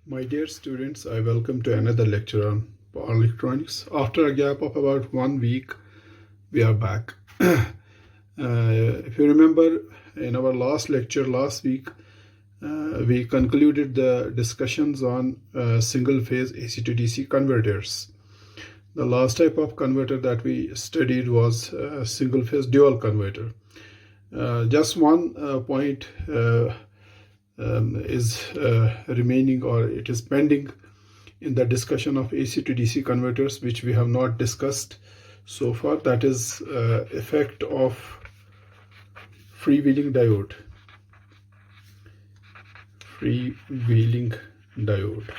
My dear students, I welcome to another lecture on power electronics. After a gap of about 1 week, we are back. If you remember, in our last lecture last week, we concluded the discussions on single-phase AC to DC converters. The last type of converter that we studied was single-phase dual converter. Just one point is remaining, or it is pending in the discussion of AC to DC converters, which we have not discussed so far. That is effect of freewheeling diode. Freewheeling diode.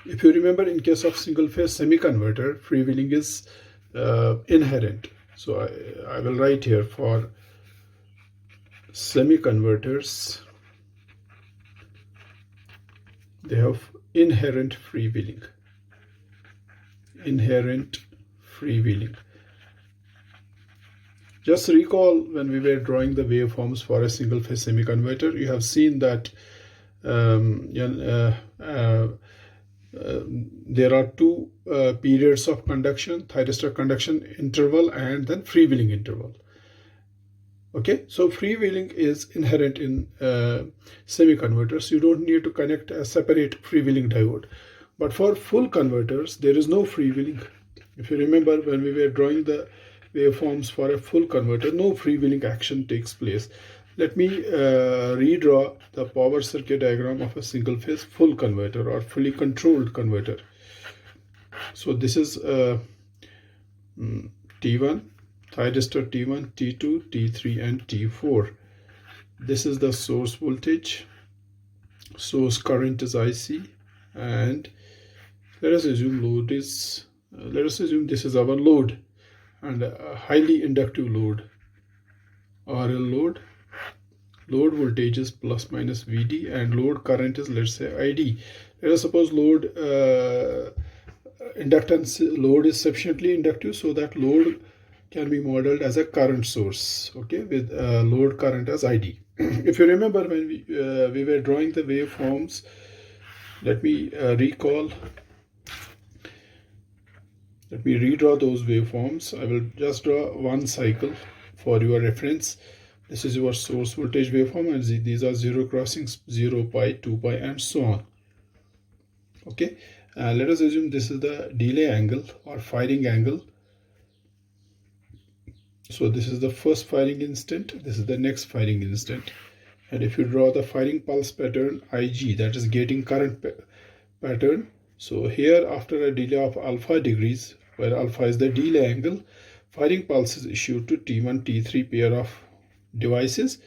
If you remember, in case of single phase semi-converter, freewheeling is inherent. So I will write here for semi-converters, they have inherent freewheeling. Just recall when we were drawing the waveforms for a single phase semi-converter, you have seen that there are two periods of conduction: thyristor conduction interval and then freewheeling interval. Okay, so freewheeling is inherent in semi-converters. You don't need to connect a separate freewheeling diode. But for full converters, there is no freewheeling. If you remember, when we were drawing the waveforms for a full converter, no freewheeling action takes place. Let me redraw the power circuit diagram of a single-phase full converter or fully controlled converter. So this is T1, thyristor T1, T2, T3 and T4. This is the source voltage. Source current is IC, and let us assume load is, let us assume this is our load, and a highly inductive load, RL load. Load voltage is plus minus VD and load current is, let's say, ID. Let us suppose load inductance load is sufficiently inductive so that load can be modeled as a current source, okay, with load current as ID. If you remember, when we were drawing the waveforms, let me recall. Let me redraw those waveforms. I will just draw one cycle for your reference. This is your source voltage waveform, and these are zero crossings, 0, pi, 2 pi, and so on. Okay, let us assume this is the delay angle or firing angle. So this is the first firing instant, this is the next firing instant. And if you draw the firing pulse pattern IG, that is gating current pattern. So here, after a delay of alpha degrees, where alpha is the delay angle, firing pulse is issued to T1, T3 pair of devices.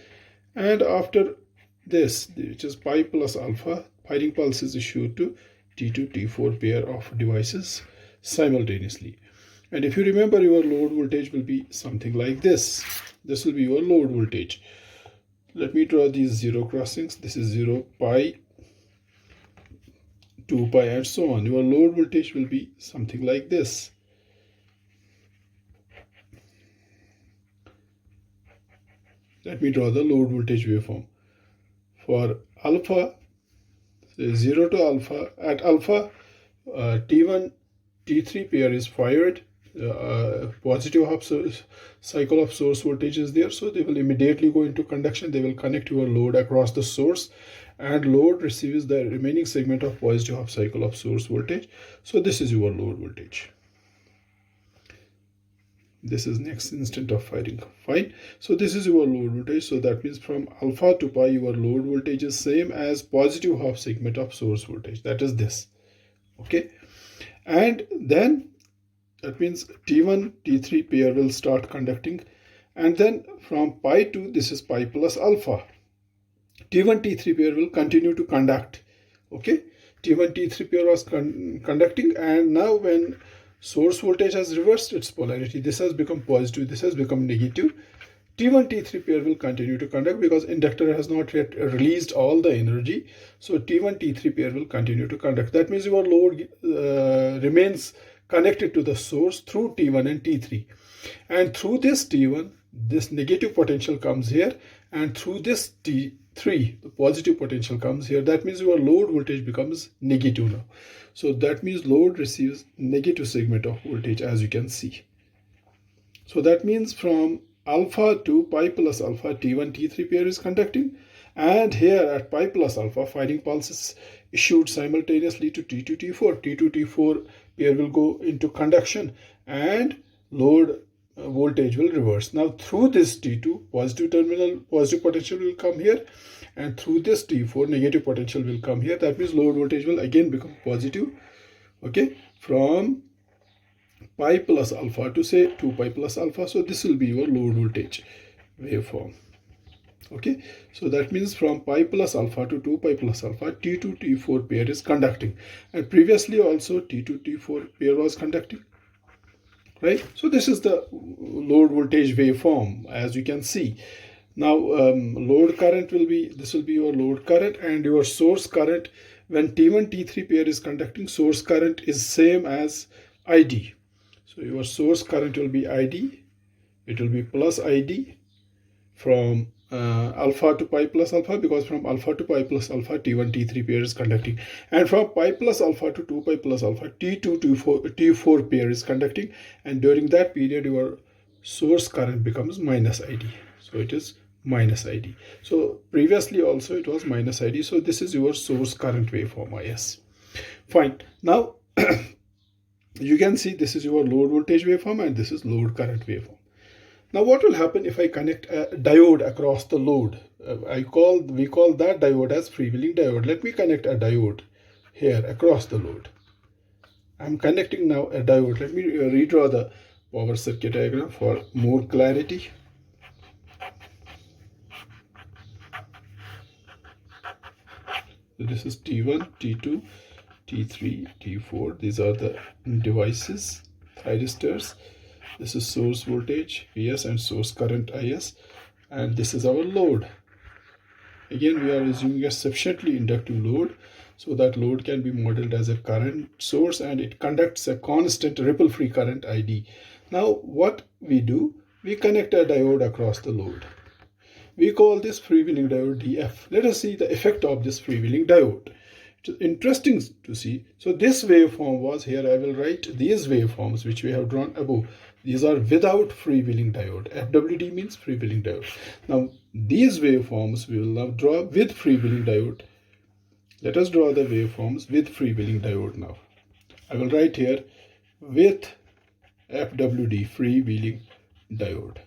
And after this, which is pi plus alpha, firing pulse is issued to T2, T4 pair of devices simultaneously. And if you remember, your load voltage will be something like this. This will be your load voltage. Let me draw these zero crossings. This is 0, pi, 2 pi, and so on. Your load voltage will be something like this. Let me draw the load voltage waveform. For alpha, 0 to alpha, at alpha, T1, T3 pair is fired. Positive half cycle of source voltage is there, so they will immediately go into conduction. They will connect your load across the source, and load receives the remaining segment of positive half cycle of source voltage. So this is your load voltage. This is next instant of firing. Fine. So this is your load voltage. So that means from alpha to pi, your load voltage is same as positive half segment of source voltage. That is this. Okay. And then that means T1, T3 pair will start conducting, and then from pi to, this is pi plus alpha, T1, T3 pair will continue to conduct. Okay, T1, T3 pair was conducting, and now when source voltage has reversed its polarity, this has become positive, this has become negative, T1, T3 pair will continue to conduct because inductor has not yet released all the energy. So T1, T3 pair will continue to conduct. That means your load remains connected to the source through T1 and T3. And through this T1, this negative potential comes here, and through this 3, the positive potential comes here. That means your load voltage becomes negative now. So that means load receives negative segment of voltage, as you can see. So that means from alpha to pi plus alpha, T1, T3 pair is conducting. And here at pi plus alpha, firing pulse is issued simultaneously to T2, T4. T2, T4 pair will go into conduction and load voltage will reverse. Now through this T2, positive terminal, positive potential will come here, and through this T4, negative potential will come here. That means load voltage will again become positive. Okay, from pi plus alpha to say 2 pi plus alpha. So this will be your load voltage waveform. Okay, so that means from pi plus alpha to 2 pi plus alpha, T2, T4 pair is conducting, and previously also T2, T4 pair was conducting, right? So this is the load voltage waveform, as you can see. Now load current will be, this will be your load current, and your source current when T1, T3 pair is conducting, source current is same as ID. So your source current will be ID, it will be plus ID from alpha to pi plus alpha, because from alpha to pi plus alpha, T1, T3 pair is conducting, and from pi plus alpha to 2 pi plus alpha, T2, T4 pair is conducting, and during that period your source current becomes minus ID. So it is minus ID. So previously also it was minus ID. So this is your source current waveform, IS. Fine. Now you can see this is your load voltage waveform and this is load current waveform. Now what will happen if I connect a diode across the load? We call that diode as freewheeling diode. Let me connect a diode here across the load. I'm connecting now a diode. Let me redraw the power circuit diagram for more clarity. So this is T1, T2, T3, T4. These are the devices, thyristors. This is source voltage Vs and source current Is, and this is our load. Again, we are assuming a sufficiently inductive load, so that load can be modeled as a current source and it conducts a constant ripple free current ID. Now what we do, we connect a diode across the load. We call this freewheeling diode DF. Let us see the effect of this freewheeling diode. It's interesting to see. So this waveform was here. I will write these waveforms which we have drawn above. These are without freewheeling diode. FWD means freewheeling diode. Now these waveforms we will now draw with freewheeling diode. Let us draw the waveforms with freewheeling diode now. I will write here with FWD, freewheeling diode.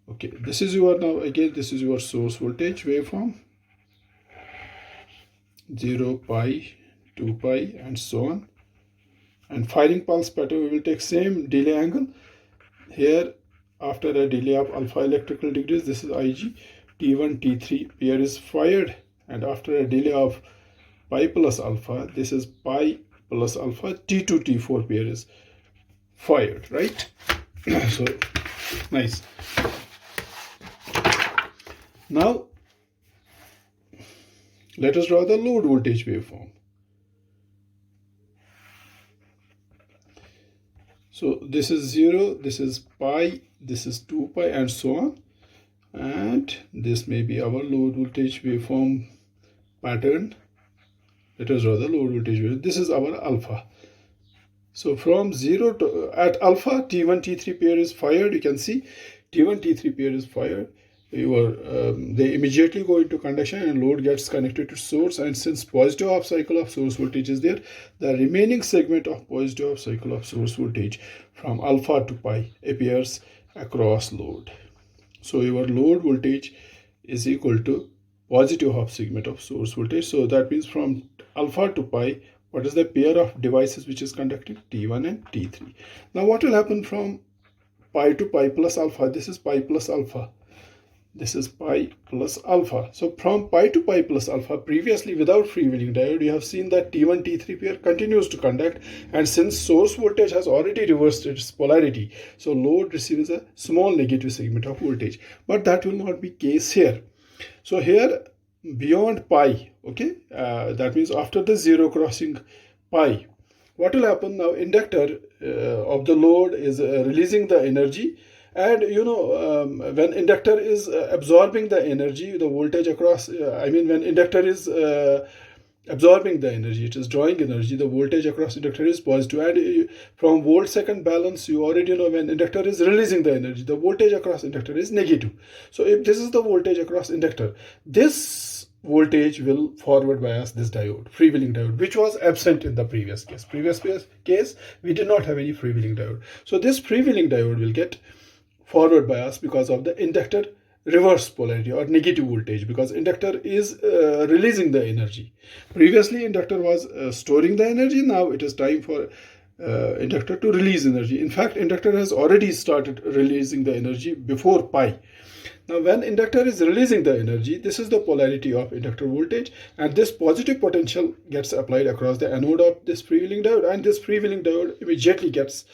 Okay, this is your, now again this is your source voltage waveform, 0, pi, 2 pi and so on. And firing pulse pattern, we will take same delay angle. Here after a delay of alpha electrical degrees, this is Ig, T1, T3 pair is fired, and after a delay of pi plus alpha, this is pi plus alpha, T2, T4 pair is fired, right? So nice. Now let us draw the load voltage waveform. So this is 0, this is pi, this is 2 pi and so on, and this may be our load voltage waveform pattern. Let us draw the load voltage waveform. This is our alpha. So from 0 to at alpha, T1, T3 pair is fired. You can see T1, T3 pair is fired. They immediately go into conduction and load gets connected to source, and since positive half cycle of source voltage is there, the remaining segment of positive half cycle of source voltage from alpha to pi appears across load. So your load voltage is equal to positive half segment of source voltage. So that means from alpha to pi, what is the pair of devices which is conducting? T1 and T3. Now what will happen from pi to pi plus alpha? This is pi plus alpha. This is pi plus alpha. So from pi to pi plus alpha, previously without freewheeling diode, you have seen that T1, T3 pair continues to conduct, and since source voltage has already reversed its polarity, so load receives a small negative segment of voltage. But that will not be case here. So here beyond pi, okay, that means after the 0 crossing pi, what will happen now? Inductor of the load is releasing the energy, And when inductor is absorbing the energy, the voltage across, when inductor is absorbing the energy, it is drawing energy, the voltage across inductor is positive. And from volt second balance, you already know when inductor is releasing the energy, the voltage across inductor is negative. So if this is the voltage across inductor, this voltage will forward bias this diode, freewheeling diode, which was absent in the previous case. Case, we did not have any freewheeling diode. So this freewheeling diode will get forward bias because of the inductor reverse polarity or negative voltage, because inductor is releasing the energy. Previously inductor was storing the energy. Now it is time for inductor to release energy. In fact, inductor has already started releasing the energy before pi. Now when inductor is releasing the energy, this is the polarity of inductor voltage, and this positive potential gets applied across the anode of this freewheeling diode, and this freewheeling diode immediately gets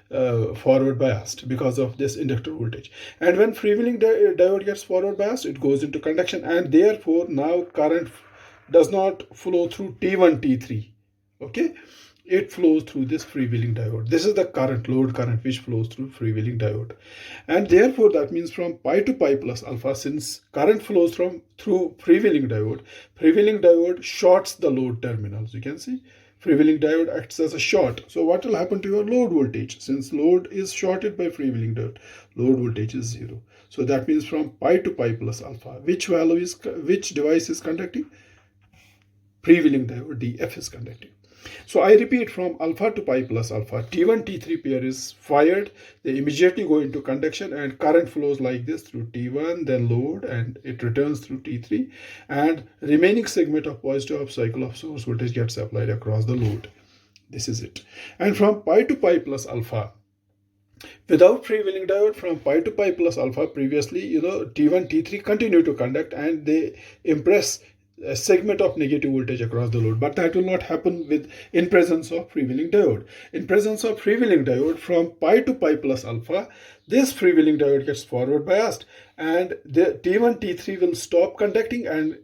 forward biased because of this inductor voltage. And when freewheeling diode gets forward biased, it goes into conduction, and therefore now current does not flow through T1, T3. Okay, it flows through this freewheeling diode. This is the current, load current, which flows through freewheeling diode. And therefore that means from pi to pi plus alpha, since current flows through freewheeling diode shorts the load terminals. You can see freewheeling diode acts as a short. So what will happen to your load voltage? Since load is shorted by freewheeling diode, load voltage is 0. So that means from pi to pi plus alpha, which device is conducting? Freewheeling diode, DF, is conducting. So I repeat, from alpha to pi plus alpha, T1, T3 pair is fired. They immediately go into conduction, and current flows like this through T1, then load, and it returns through T3, and remaining segment of positive half cycle of source voltage gets applied across the load. This is it. And from pi to pi plus alpha, without freewheeling diode, from pi to pi plus alpha, previously, T1, T3 continue to conduct, and they impress a segment of negative voltage across the load. But that will not happen in presence of freewheeling diode. In presence of freewheeling diode, from pi to pi plus alpha, this freewheeling diode gets forward biased, and the T1, T3 will stop conducting, and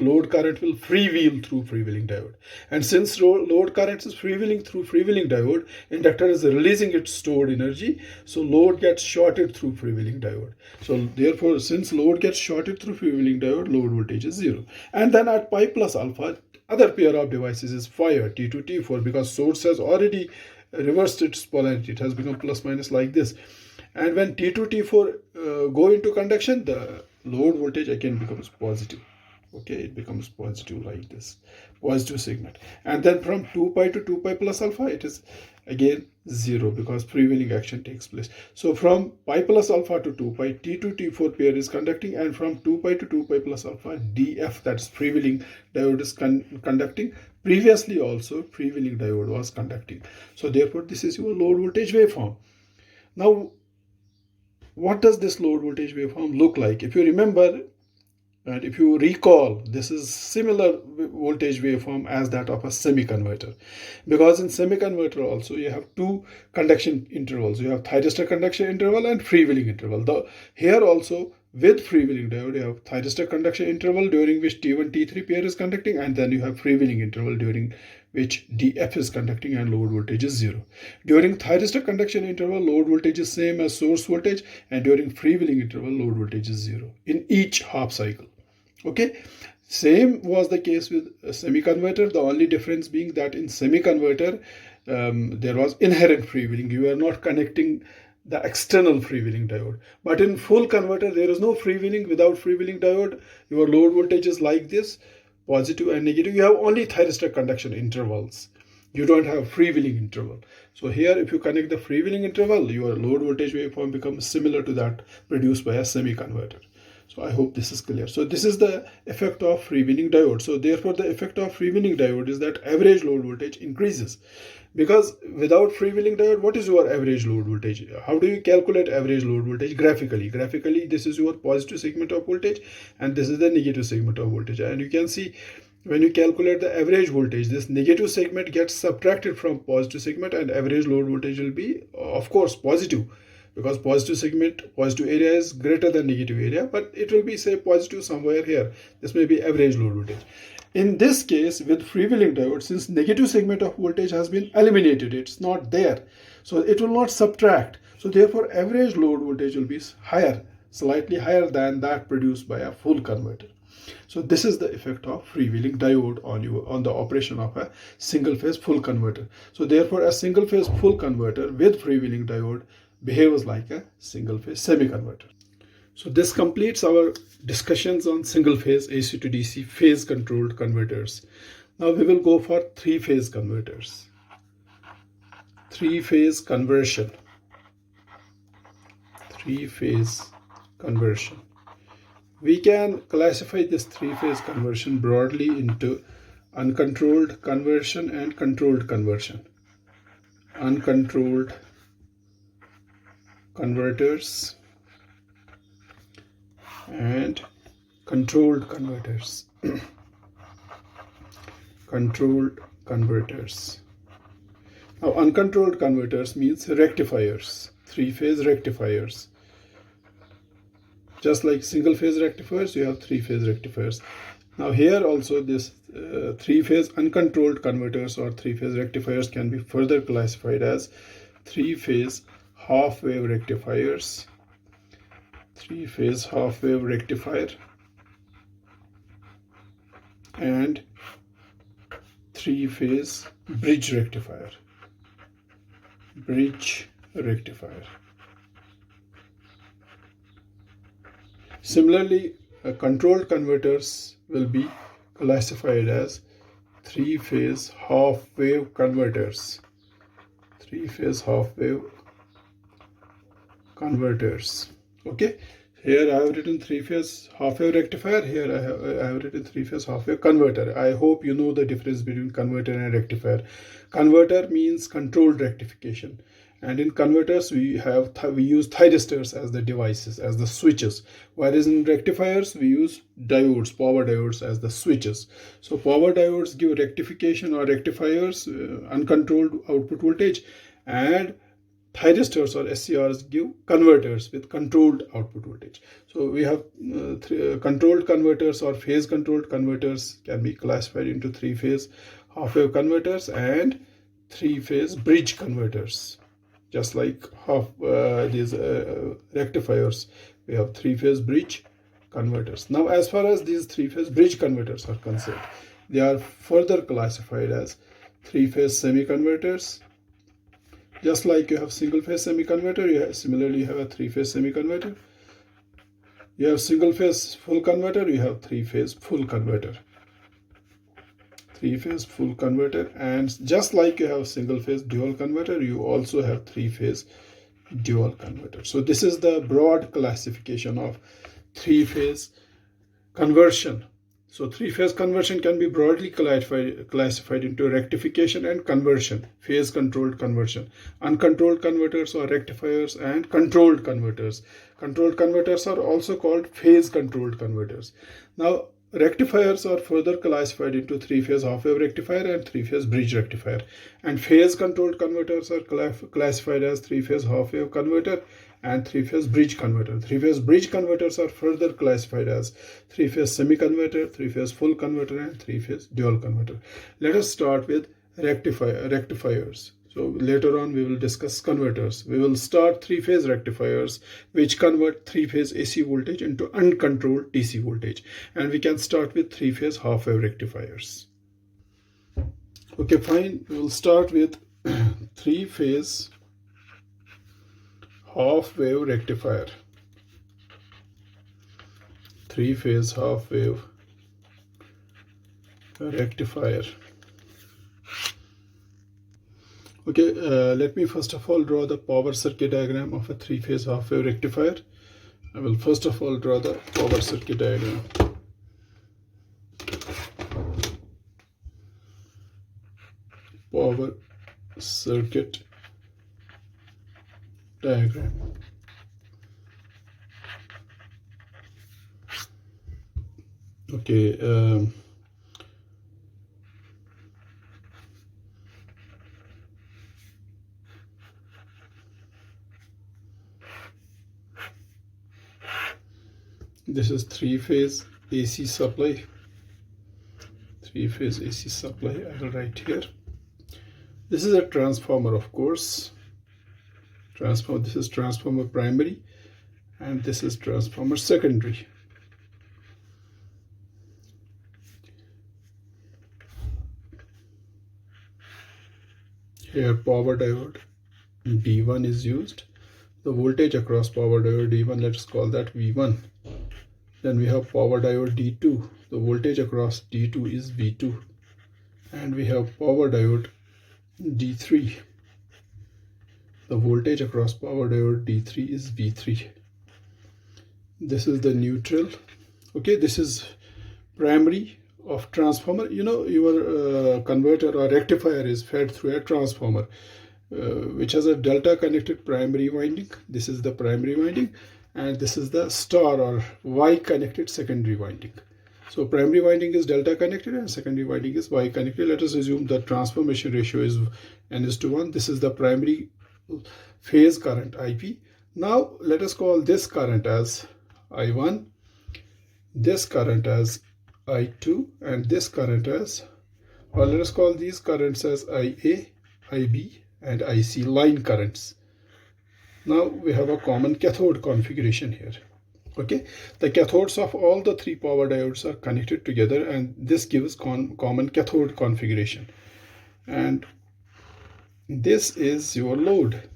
load current will freewheel through freewheeling diode. And since load current is freewheeling through freewheeling diode, inductor is releasing its stored energy, so load gets shorted through freewheeling diode. So therefore, since load gets shorted through freewheeling diode, load voltage is 0. And then at pi plus alpha, other pair of devices is fired, T2, T4, because source has already reversed its polarity. It has become plus minus like this. And when T2, T4 go into conduction, the load voltage again becomes positive. Okay, it becomes positive like this, positive segment. And then from 2 pi to 2 pi plus alpha, it is again 0, because freewheeling action takes place. So from pi plus alpha to 2 pi, T2, T4 pair is conducting, and from 2 pi to 2 pi plus alpha, DF, that's freewheeling diode, is conducting. Previously also freewheeling diode was conducting. So therefore this is your load voltage waveform. Now what does this load voltage waveform look like? If you remember, and if you recall, this is similar voltage waveform as that of a semi-converter, because in semi-converter also you have two conduction intervals. You have thyristor conduction interval and freewheeling interval. Here also with freewheeling diode, you have thyristor conduction interval during which T1, T3 pair is conducting, and then you have freewheeling interval during which DF is conducting and load voltage is 0. During thyristor conduction interval, load voltage is same as source voltage, and during freewheeling interval, load voltage is 0 in each half cycle. Okay, same was the case with a semi-converter, the only difference being that in semi-converter there was inherent freewheeling. You are not connecting the external freewheeling diode. But in full converter, there is no freewheeling. Without freewheeling diode, your load voltage is like this, positive and negative. You have only thyristor conduction intervals. You don't have freewheeling interval. So here, if you connect the freewheeling interval, your load voltage waveform becomes similar to that produced by a semi-converter. So I hope this is clear. So this is the effect of freewheeling diode. So therefore, the effect of freewheeling diode is that average load voltage increases. Because without freewheeling diode, what is your average load voltage? How do you calculate average load voltage graphically? Graphically, this is your positive segment of voltage, and this is the negative segment of voltage. And you can see when you calculate the average voltage, this negative segment gets subtracted from positive segment, and average load voltage will be, of course, positive. Because positive segment, positive area is greater than negative area, but it will be, say, positive somewhere here. This may be average load voltage. In this case, with freewheeling diode, since negative segment of voltage has been eliminated, it's not there, so it will not subtract. So therefore, average load voltage will be higher, slightly higher than that produced by a full converter. So this is the effect of freewheeling diode on the operation of a single phase full converter. So therefore, a single phase full converter with freewheeling diode behaves like a single phase semi converter. So this completes our discussions on single phase AC to DC phase controlled converters. Now we will go for three phase converters. Three phase conversion. Three phase conversion. We can classify this three phase conversion broadly into uncontrolled conversion and controlled conversion. Uncontrolled converters and controlled converters. Controlled converters. Now uncontrolled converters means rectifiers, three phase rectifiers. Just like single phase rectifiers, you have three phase rectifiers. Now here also this three phase uncontrolled converters or three phase rectifiers can be further classified as three phase half wave rectifiers, three phase half wave rectifier, and three phase bridge rectifier. Bridge rectifier. Similarly, controlled converters will be classified as three phase half wave converters. Three phase half wave converters. Okay, here I have written three phase half wave rectifier. Here I have written three phase half wave converter. I hope you know the difference between converter and rectifier. Converter means controlled rectification, and in converters we use thyristors as the devices, as the switches, whereas in rectifiers we use diodes, power diodes as the switches. So power diodes give rectification or rectifiers, uncontrolled output voltage, and thyristors or SCRs give converters with controlled output voltage. So we have controlled converters or phase controlled converters can be classified into three phase half wave converters and three phase bridge converters. Just like these rectifiers, we have three phase bridge converters. Now as far as these three phase bridge converters are concerned, they are further classified as three phase semi converters. Just like you have single phase semi converter, similarly you have a three phase semi converter. You have single phase full converter, you have three phase full converter. Three phase full converter, and just like you have single phase dual converter, you also have three phase dual converter. So this is the broad classification of three phase conversion. So three phase conversion can be broadly classified into rectification and conversion, phase controlled conversion, uncontrolled converters or rectifiers, and controlled converters. Controlled converters are also called phase controlled converters. Now rectifiers are further classified into three phase half wave rectifier and three phase bridge rectifier, and phase controlled converters are classified as three phase half wave converter and three phase bridge converter. Three phase bridge converters are further classified as three phase semi converter, three phase full converter, and three phase dual converter. Let us start with rectifiers. So later on we will discuss converters. We will start three phase rectifiers which convert three phase AC voltage into uncontrolled DC voltage, and we can start with three phase half wave rectifiers. Okay, fine. We will start with three phase half wave rectifier. Three phase half wave rectifier. Okay, let me first of all draw the power circuit diagram of a three phase half wave rectifier. I will first of all draw the power circuit diagram. Power circuit diagram. Okay, this is three phase AC supply. 3-phase AC supply. I will write here. This is a transformer, of course. This is transformer primary, and this is transformer secondary. Here power diode D1 is used. The voltage across power diode D1, let's call that V1. Then we have power diode D2. The voltage across D2 is V2. And we have power diode D3. The voltage across power diode D3 is V3. This is the neutral. Okay, this is primary of transformer. You know, your converter or rectifier is fed through a transformer which has a delta connected primary winding. This is the primary winding, and this is the star or Y connected secondary winding. So primary winding is delta connected and secondary winding is Y connected. Let us assume the transformation ratio is n:1. This is the primary phase current IP. Now let us call this current as I1, this current as I2, and this current as, or let us call these currents as IA, IB, and IC, line currents. Now we have a common cathode configuration here. Okay, the cathodes of all the three power diodes are connected together, and this gives common cathode configuration. And this is your load.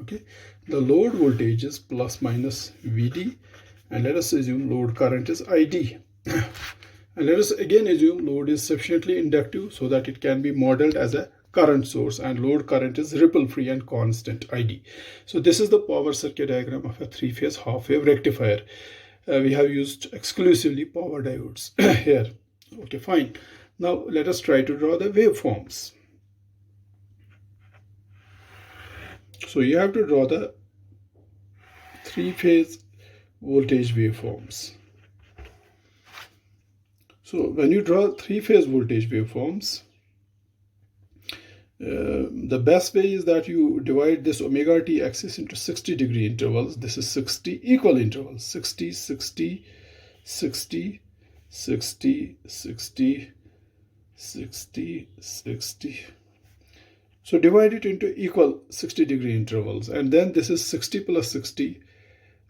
Okay, the load voltage is plus minus VD, and let us assume load current is ID. And let us again assume load is sufficiently inductive so that it can be modeled as a current source, and load current is ripple free and constant ID. So this is the power circuit diagram of a 3-phase half-wave rectifier. We have used exclusively power diodes here. Okay, fine. Now let us try to draw the waveforms. So you have to draw the 3-phase voltage waveforms. So when you draw 3-phase voltage waveforms, the best way is that you divide this omega t axis into 60-degree intervals. This is 60 equal intervals: 60, 60, 60, 60, 60, 60, 60. So divide it into equal 60-degree intervals, and then this is 60 plus 60,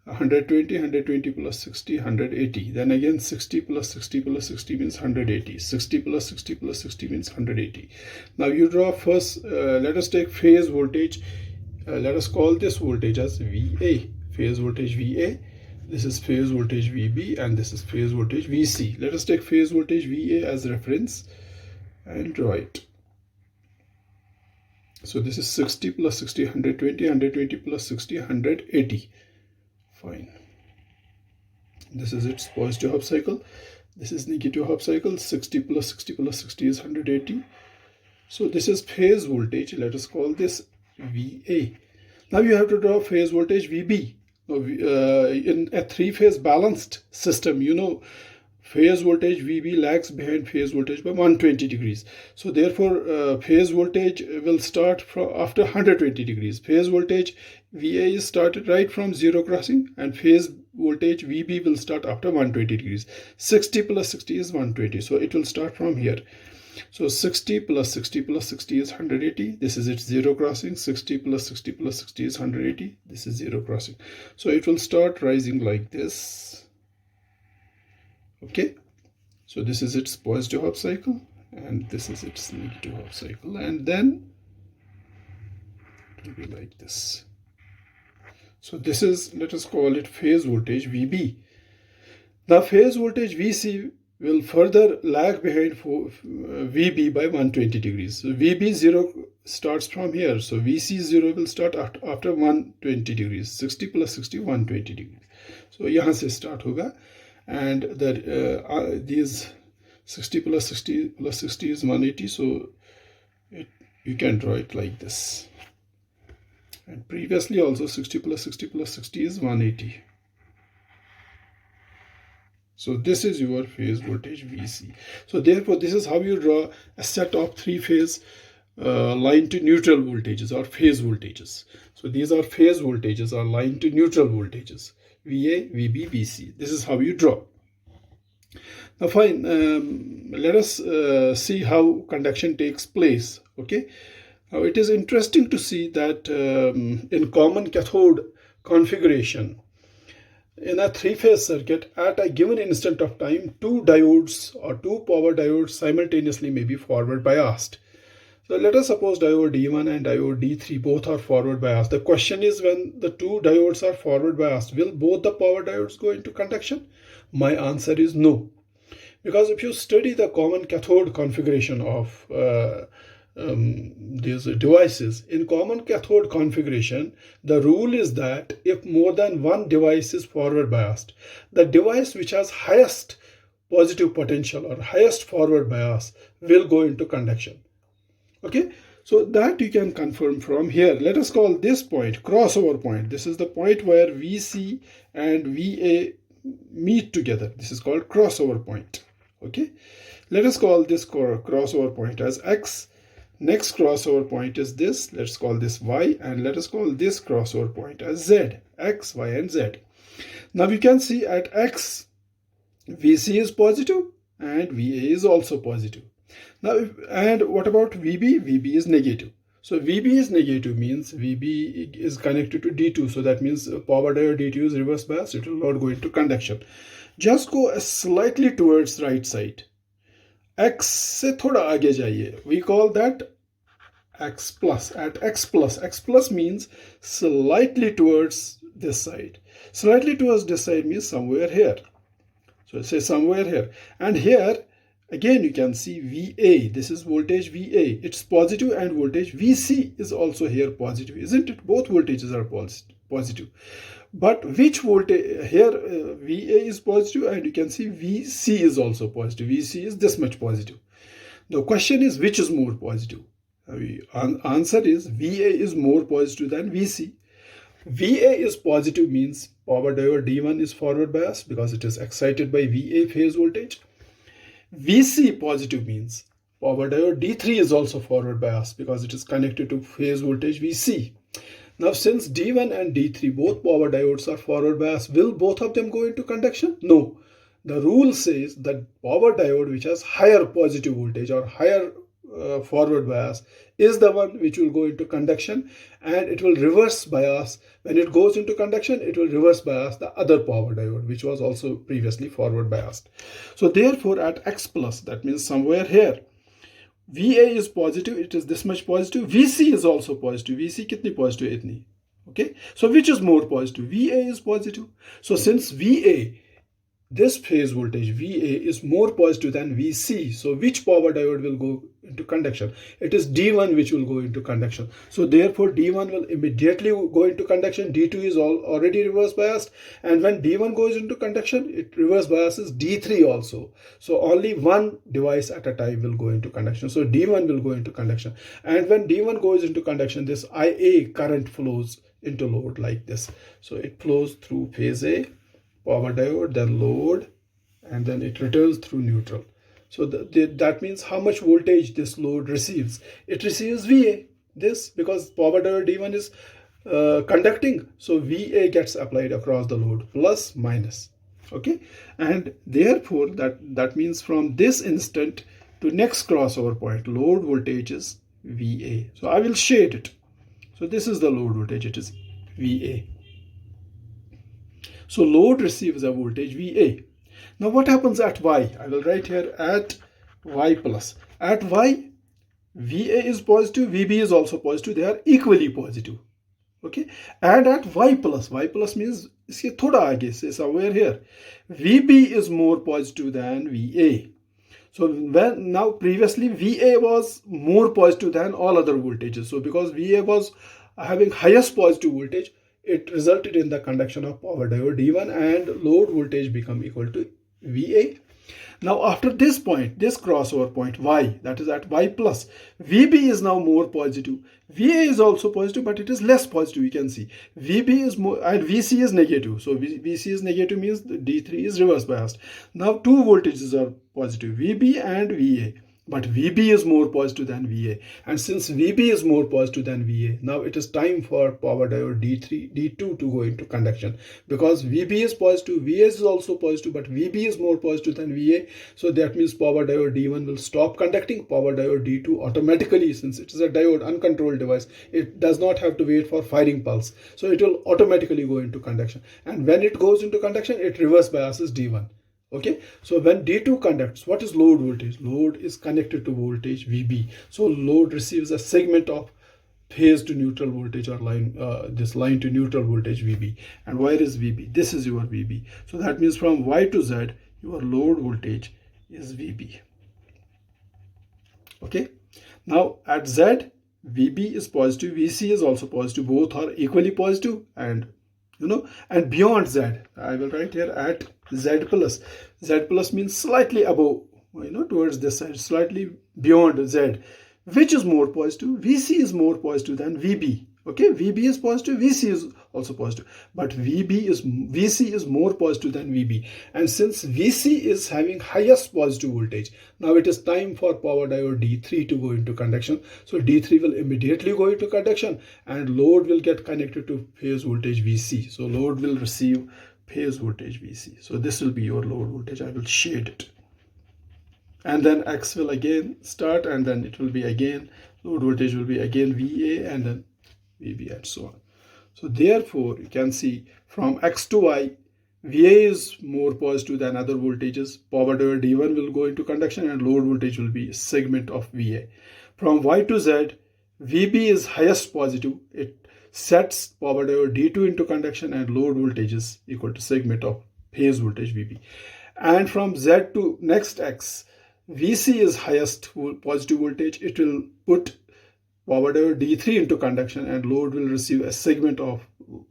120, 120 plus 60, 180. Then again 60 plus 60 plus 60 means 180. 60 plus 60 plus 60 means 180. Now you draw first, let us take phase voltage. Let us call this voltage as VA, phase voltage VA. This is phase voltage VB, and this is phase voltage VC. Let us take phase voltage VA as reference and draw it. So this is 60 plus 60, 120, 120 plus 60, 180. Fine. This is its positive half cycle. This is negative half cycle. 60 plus 60 plus 60 is 180. So this is phase voltage. Let us call this VA. Now you have to draw phase voltage VB. In a 3-phase balanced system, you know, phase voltage VB lags behind phase voltage by 120 degrees. So therefore, phase voltage will start from after 120 degrees. Phase voltage VA is started right from zero crossing, and phase voltage VB will start after 120 degrees. 60 plus 60 is 120. So it will start from here. So 60 plus 60 plus 60 is 180. This is its zero crossing. 60 plus 60 plus 60 is 180. This is zero crossing. So it will start rising like this. Okay, so this is its positive half cycle, and this is its negative half cycle, and then it will be like this. So this is, let us call it phase voltage VB. Now phase voltage VC will further lag behind VB by 120 degrees. So VB 0 starts from here. So VC 0 will start after 120 degrees. 60 plus 60, 120 degrees. So यहाँ से start होगा. And that these 60 plus 60 plus 60 is 180, so you can draw it like this. And previously also 60 plus 60 plus 60 is 180. So this is your phase voltage VC. So therefore this is how you draw a set of 3-phase line to neutral voltages or phase voltages. So these are phase voltages or line to neutral voltages, VA, VB, VC. This is how you draw. Now fine, let us see how conduction takes place. Okay, now it is interesting to see that in common cathode configuration, in a three-phase circuit, at a given instant of time, two diodes or two power diodes simultaneously may be forward biased. So let us suppose diode D1 and diode D3 both are forward biased. The question is, when the two diodes are forward biased, will both the power diodes go into conduction? My answer is no. Because if you study the common cathode configuration of these devices, in common cathode configuration, the rule is that if more than one device is forward biased, the device which has highest positive potential or highest forward bias will go into conduction. Okay, so that you can confirm from here. Let us call this point crossover point. This is the point where VC and VA meet together. This is called crossover point. Okay, let us call this crossover point as X. Next crossover point is this. Let's call this Y, and let us call this crossover point as Z. X, Y, and Z. Now you can see at X, VC is positive and VA is also positive. Now, and what about VB? VB is negative. So VB is negative means VB is connected to D2. So that means power diode D2 is reverse bias. It will not go into conduction. Just go slightly towards right side. X से थोड़ा आगे जाइए. We call that X plus. At X plus means slightly towards this side. Slightly towards this side means somewhere here. So say somewhere here. And here, again, you can see VA. This is voltage VA. It's positive, and voltage VC is also here positive, isn't it? Both voltages are positive. But which voltage here? VA is positive, and you can see VC is also positive. VC is this much positive. The question is, which is more positive? Answer is VA is more positive than VC. VA is positive means power diode D1 is forward biased because it is excited by VA phase voltage. VC positive means power diode D3 is also forward biased because it is connected to phase voltage VC. Now since D1 and D3 both power diodes are forward biased, will both of them go into conduction? No. The rule says that power diode which has higher positive voltage or higher forward bias is the one which will go into conduction, and it will reverse bias. When it goes into conduction, it will reverse bias the other power diode which was also previously forward biased. So therefore at X plus, that means somewhere here, VA is positive, it is this much positive. VC is also positive. VC kitni positive itni. Okay, so which is more positive? VA is positive. So since VA, this phase voltage VA is more positive than VC, so which power diode will go into conduction? It is D1 which will go into conduction. So therefore D1 will immediately go into conduction. D2 is already reverse biased, and when D1 goes into conduction, it reverse biases D3 also. So only one device at a time will go into conduction. So D1 will go into conduction, and when D1 goes into conduction, this IA current flows into load like this. So it flows through phase A, power diode, then load, and then it returns through neutral. So that means how much voltage this load receives. It receives VA, this, because power diode D1 is conducting, so VA gets applied across the load, plus minus. Okay, and therefore that means from this instant to next crossover point, load voltage is VA. So I will shade it. So this is the load voltage, it is VA. So load receives a voltage VA. Now what happens at Y? I will write here at Y plus. At Y, VA is positive, VB is also positive. They are equally positive. Okay. And at Y plus means iske thoda aage, say somewhere here, VB is more positive than VA. So when now previously VA was more positive than all other voltages. So because VA was having highest positive voltage, it resulted in the conduction of power diode D1, and load voltage become equal to VA. Now after this point, this crossover point Y, that is at Y plus, VB is now more positive. VA is also positive, but it is less positive. You can see VB is more and VC is negative. So VC is negative means D3 is reverse biased. Now two voltages are positive, VB and VA. but VB is more positive than VA. And since VB is more positive than VA, now it is time for power diode D2 to go into conduction. Because VB is positive, VA is also positive, but VB is more positive than VA. So that means power diode D1 will stop conducting. Power diode D2 automatically, since it is a diode, uncontrolled device, it does not have to wait for firing pulse. So it will automatically go into conduction. And when it goes into conduction, it reverse biases D1. Okay, so when D2 conducts, what is load voltage? Load is connected to voltage VB. So load receives a segment of phase to neutral voltage, or line, this line to neutral voltage VB. And where is VB? This is your VB. So that means from Y to Z, your load voltage is VB. Okay, now at Z, VB is positive, VC is also positive. Both are equally positive, and and beyond Z, I will write here at Z plus. Z plus means slightly above, towards this side, slightly beyond Z. Which is more positive? VC is more positive than VB. Okay, VB is positive, VC is also positive, but VC is more positive than VB. And since VC is having highest positive voltage, now it is time for power diode D3 to go into conduction. So D3 will immediately go into conduction, and load will get connected to phase voltage VC. So load will receive phase voltage VC. So this will be your load voltage. I will shade it. And then X will again start, and then it will be again, load voltage will be again VA, and then VB, and so on. So therefore, you can see from X to Y, VA is more positive than other voltages. Power diode D1 will go into conduction, and load voltage will be a segment of VA. From Y to Z, VB is highest positive. It sets power diode D2 into conduction, and load voltage is equal to segment of phase voltage VB. And from Z to next X, VC is highest positive voltage. It will put power diode D3 into conduction, and load will receive a segment of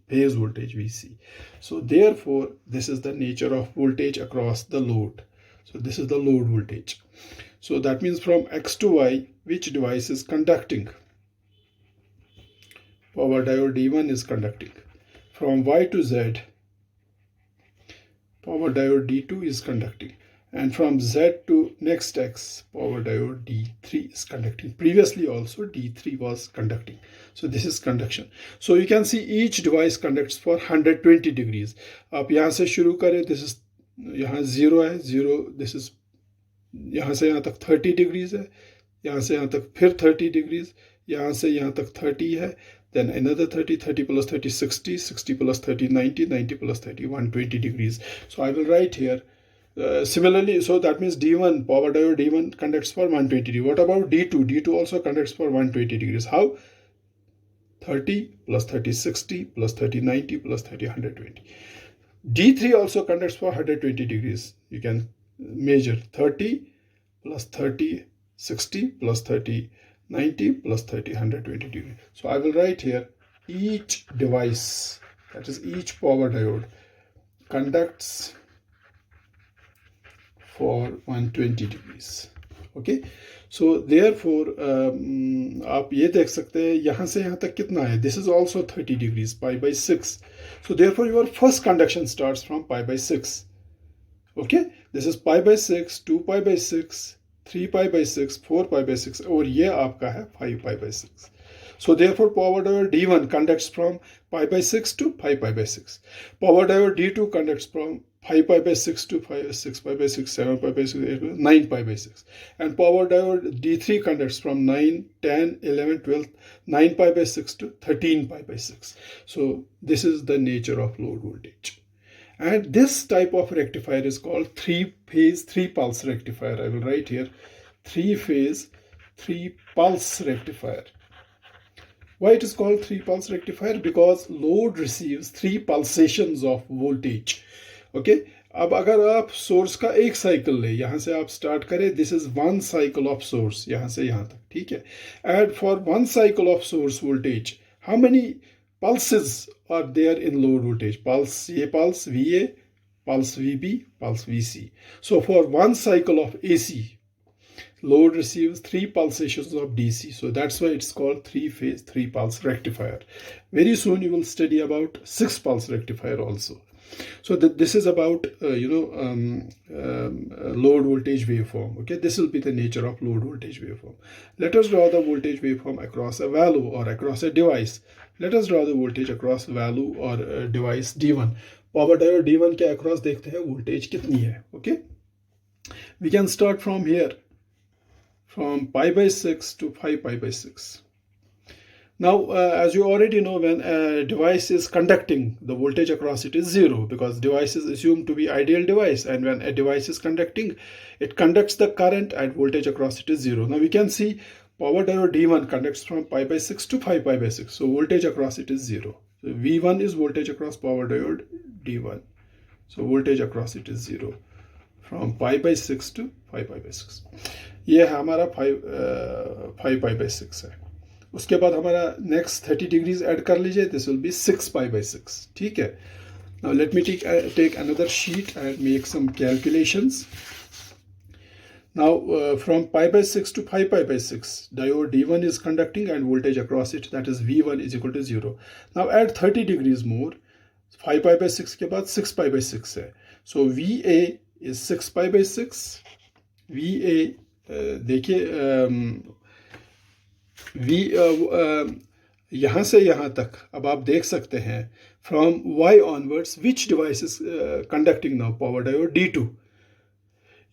phase voltage VC. So therefore, this is the nature of voltage across the load. So this is the load voltage. So that means from X to Y, which device is conducting? Power diode D1 is conducting. From Y to Z, power diode D2 is conducting. And from Z to next X, power diode D3 is conducting. Previously also D3 was conducting. So this is conduction. So you can see each device conducts for 120 degrees. आप यहाँ से शुरू करें, this is यहाँ 0 है, 0, this is यहाँ से यहाँ तक 30 degrees है, यहाँ से यहाँ तक फिर 30 degrees, यहाँ से यहाँ तक 30 है, then another 30, 30 plus 30, 60, 60 plus 30, 90, 90 plus 30, 120 degrees. So I will write here. Similarly, so that means D1, power diode D1 conducts for 120 degrees. What about D2? D2 also conducts for 120 degrees. How? 30 plus 30, 60 plus 30, 90 plus 30, 120. D3 also conducts for 120 degrees. You can measure 30 plus 30, 60 plus 30, 90 plus 30, 120 degrees. So I will write here each device, that is each power diode, conducts for 120 degrees. Okay, so therefore आप ये देख सकते हैं यहाँ से यहाँ तक कितना है. This is also 30 degrees, pi by 6. So therefore your first conduction starts from pi by 6. Okay, this is pi by 6, 2 pi by 6, 3 pi by 6, 4 pi by 6, और ये आपका है 5 pi by 6. So therefore power diode D1 conducts from pi by 6 to 5 pi by 6. Power diode D2 conducts from 5 pi by 6 to 6 pi by 6, 7 pi by 6, 8 pi, 9 pi by 6. And power diode D3 conducts from 9, 10, 11, 12, 9 pi by 6 to 13 pi by 6. So this is the nature of load voltage. And this type of rectifier is called 3-phase 3-pulse rectifier. I will write here 3-phase 3-pulse rectifier. Why it is called 3-pulse rectifier? Because load receives 3 pulsations of voltage. Okay, अब अगर आप source का एक cycle ले, यहाँ से आप start करें, this is 1 cycle of source, यहाँ से यहाँ तक, ठीक है. And for 1 cycle of source voltage, how many pulses are there in load voltage? Pulse, ये pulse VA, pulse VB, pulse VC. So for 1 cycle of AC, load receives 3 pulsations of DC. So that's why it's called 3-phase 3-pulse rectifier. Very soon you will study about 6-pulse rectifier also. So this is about load voltage waveform. Okay, this will be the nature of load voltage waveform. Let us draw the voltage waveform across a value or across a device. Let us draw the voltage across value or device D1. Power diode D1 के across देखते हैं voltage कितनी है. Okay, we can start from here, from pi by 6 to 5 pi by 6. Now, as you already know, when a device is conducting, the voltage across it is 0, because device is assumed to be ideal device, and when a device is conducting, it conducts the current and voltage across it is 0. Now we can see power diode D1 conducts from pi by 6 to 5 pi by 6, so voltage across it is 0. So V1 is voltage across power diode D1. So voltage across it is 0 from pi by 6 to 5 pi by 6. ये हमारा 5 pi by 6 है. उसके बाद हमारा next 30 degrees add कर लीजिए. This will be 6 pi by 6. ठीक है. Now let me take another sheet and make some calculations. Now from pi by 6 to 5 pi by 6, diode D1 is conducting and voltage across it, that is V1 is equal to 0. Now add 30 degrees more. 5 pi by 6 के बाद 6 pi by 6 है. So VA is 6 pi by 6. VA देखिए यहाँ से यहाँ तक अब आप देख सकते हैं from Y onwards which device is conducting now? Power diode D2.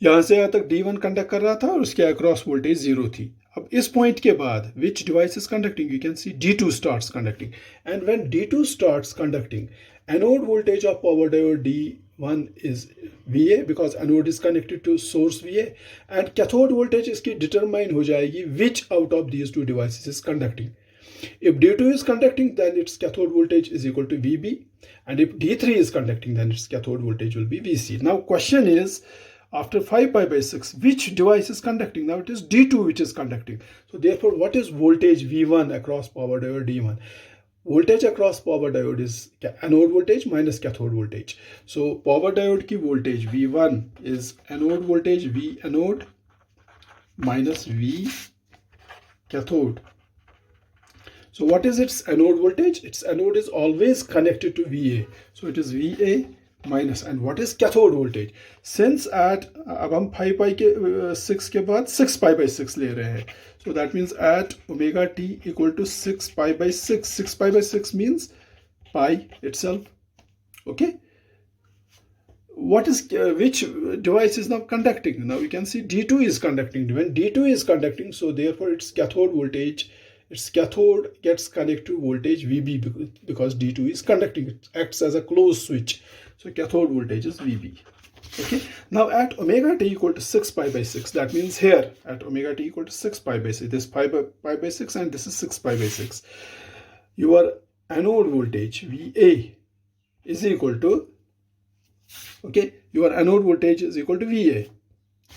यहाँ से यहाँ तक D1 कंडक्ट कर रहा था और उसके अक्रॉस वोल्टेज 0 थी. अब इस पॉइंट के बाद which device is conducting? You can see D2 starts conducting, and when D2 starts conducting, anode voltage of power diode D1 is VA because anode is connected to source VA, and cathode voltage इसकी determine हो जाएगी which out of these two devices is conducting. If D2 is conducting, then its cathode voltage is equal to VB, and if D3 is conducting, then its cathode voltage will be VC. Now question is, after 5 pi by 6, which device is conducting? Now it is D2 which is conducting. So therefore, what is voltage V1 across power diode D1? Voltage across power diode is anode voltage minus cathode voltage. So power diode की voltage V1 is anode voltage V anode minus V cathode. So what is its anode voltage? Its anode is always connected to VA. So it is VA minus, and what is cathode voltage? Since at अब हम 5 pi के 6 के बाद 6 pi by 6 ले रहे हैं. So that means at omega t equal to 6 pi by 6. 6 pi by 6 means pi itself. Okay. What is which device is now conducting? Now we can see D2 is conducting. When D2 is conducting, so therefore its cathode voltage, its cathode gets connected to voltage VB because D2 is conducting. It acts as a closed switch. So cathode voltage is VB. Okay. Now at omega t equal to 6 pi by 6, that means here at omega t equal to 6 pi by 6, this pi by 6 and this is 6 pi by 6. Your anode voltage VA is equal to, okay, your anode voltage is equal to VA.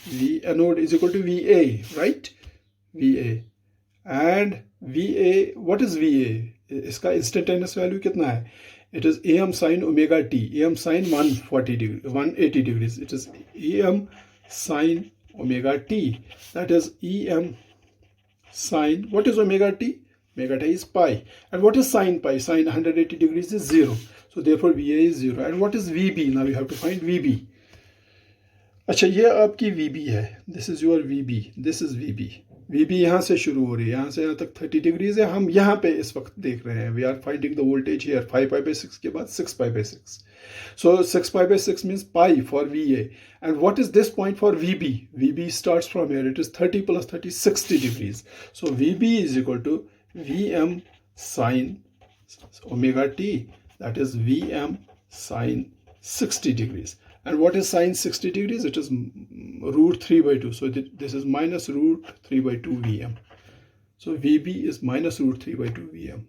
V anode is equal to VA, right? VA. And VA, what is VA? इसका instantaneous value कितना है? It is AM sin omega t. AM sin 180 degrees. It is AM sin omega t. That is EM sin, what is omega t? Omega t is pi. And what is sin pi? Sin 180 degrees is 0. So therefore VA is 0. And what is VB? Now you have to find VB. अच्छा ये आपकी VB है. This is your VB. This is VB. VB यहाँ से शुरू हो रही है, यहाँ से यहाँ तक 30 डिग्रीज है. हम यहाँ पे इस वक्त देख रहे हैं. We are finding the voltage here 5 pi by 6 के बाद 6 pi by 6. So 6 pi by 6 means pi for VA. And what is this point for VB? VB starts from here. It is 30 plus 30, 60 degrees. So VB is equal to VM sin omega t. That is VM sin 60 degrees. And what is sin 60 degrees? It is root 3 by 2. So this is minus root 3 by 2 Vm. So VB is minus root 3 by 2 Vm.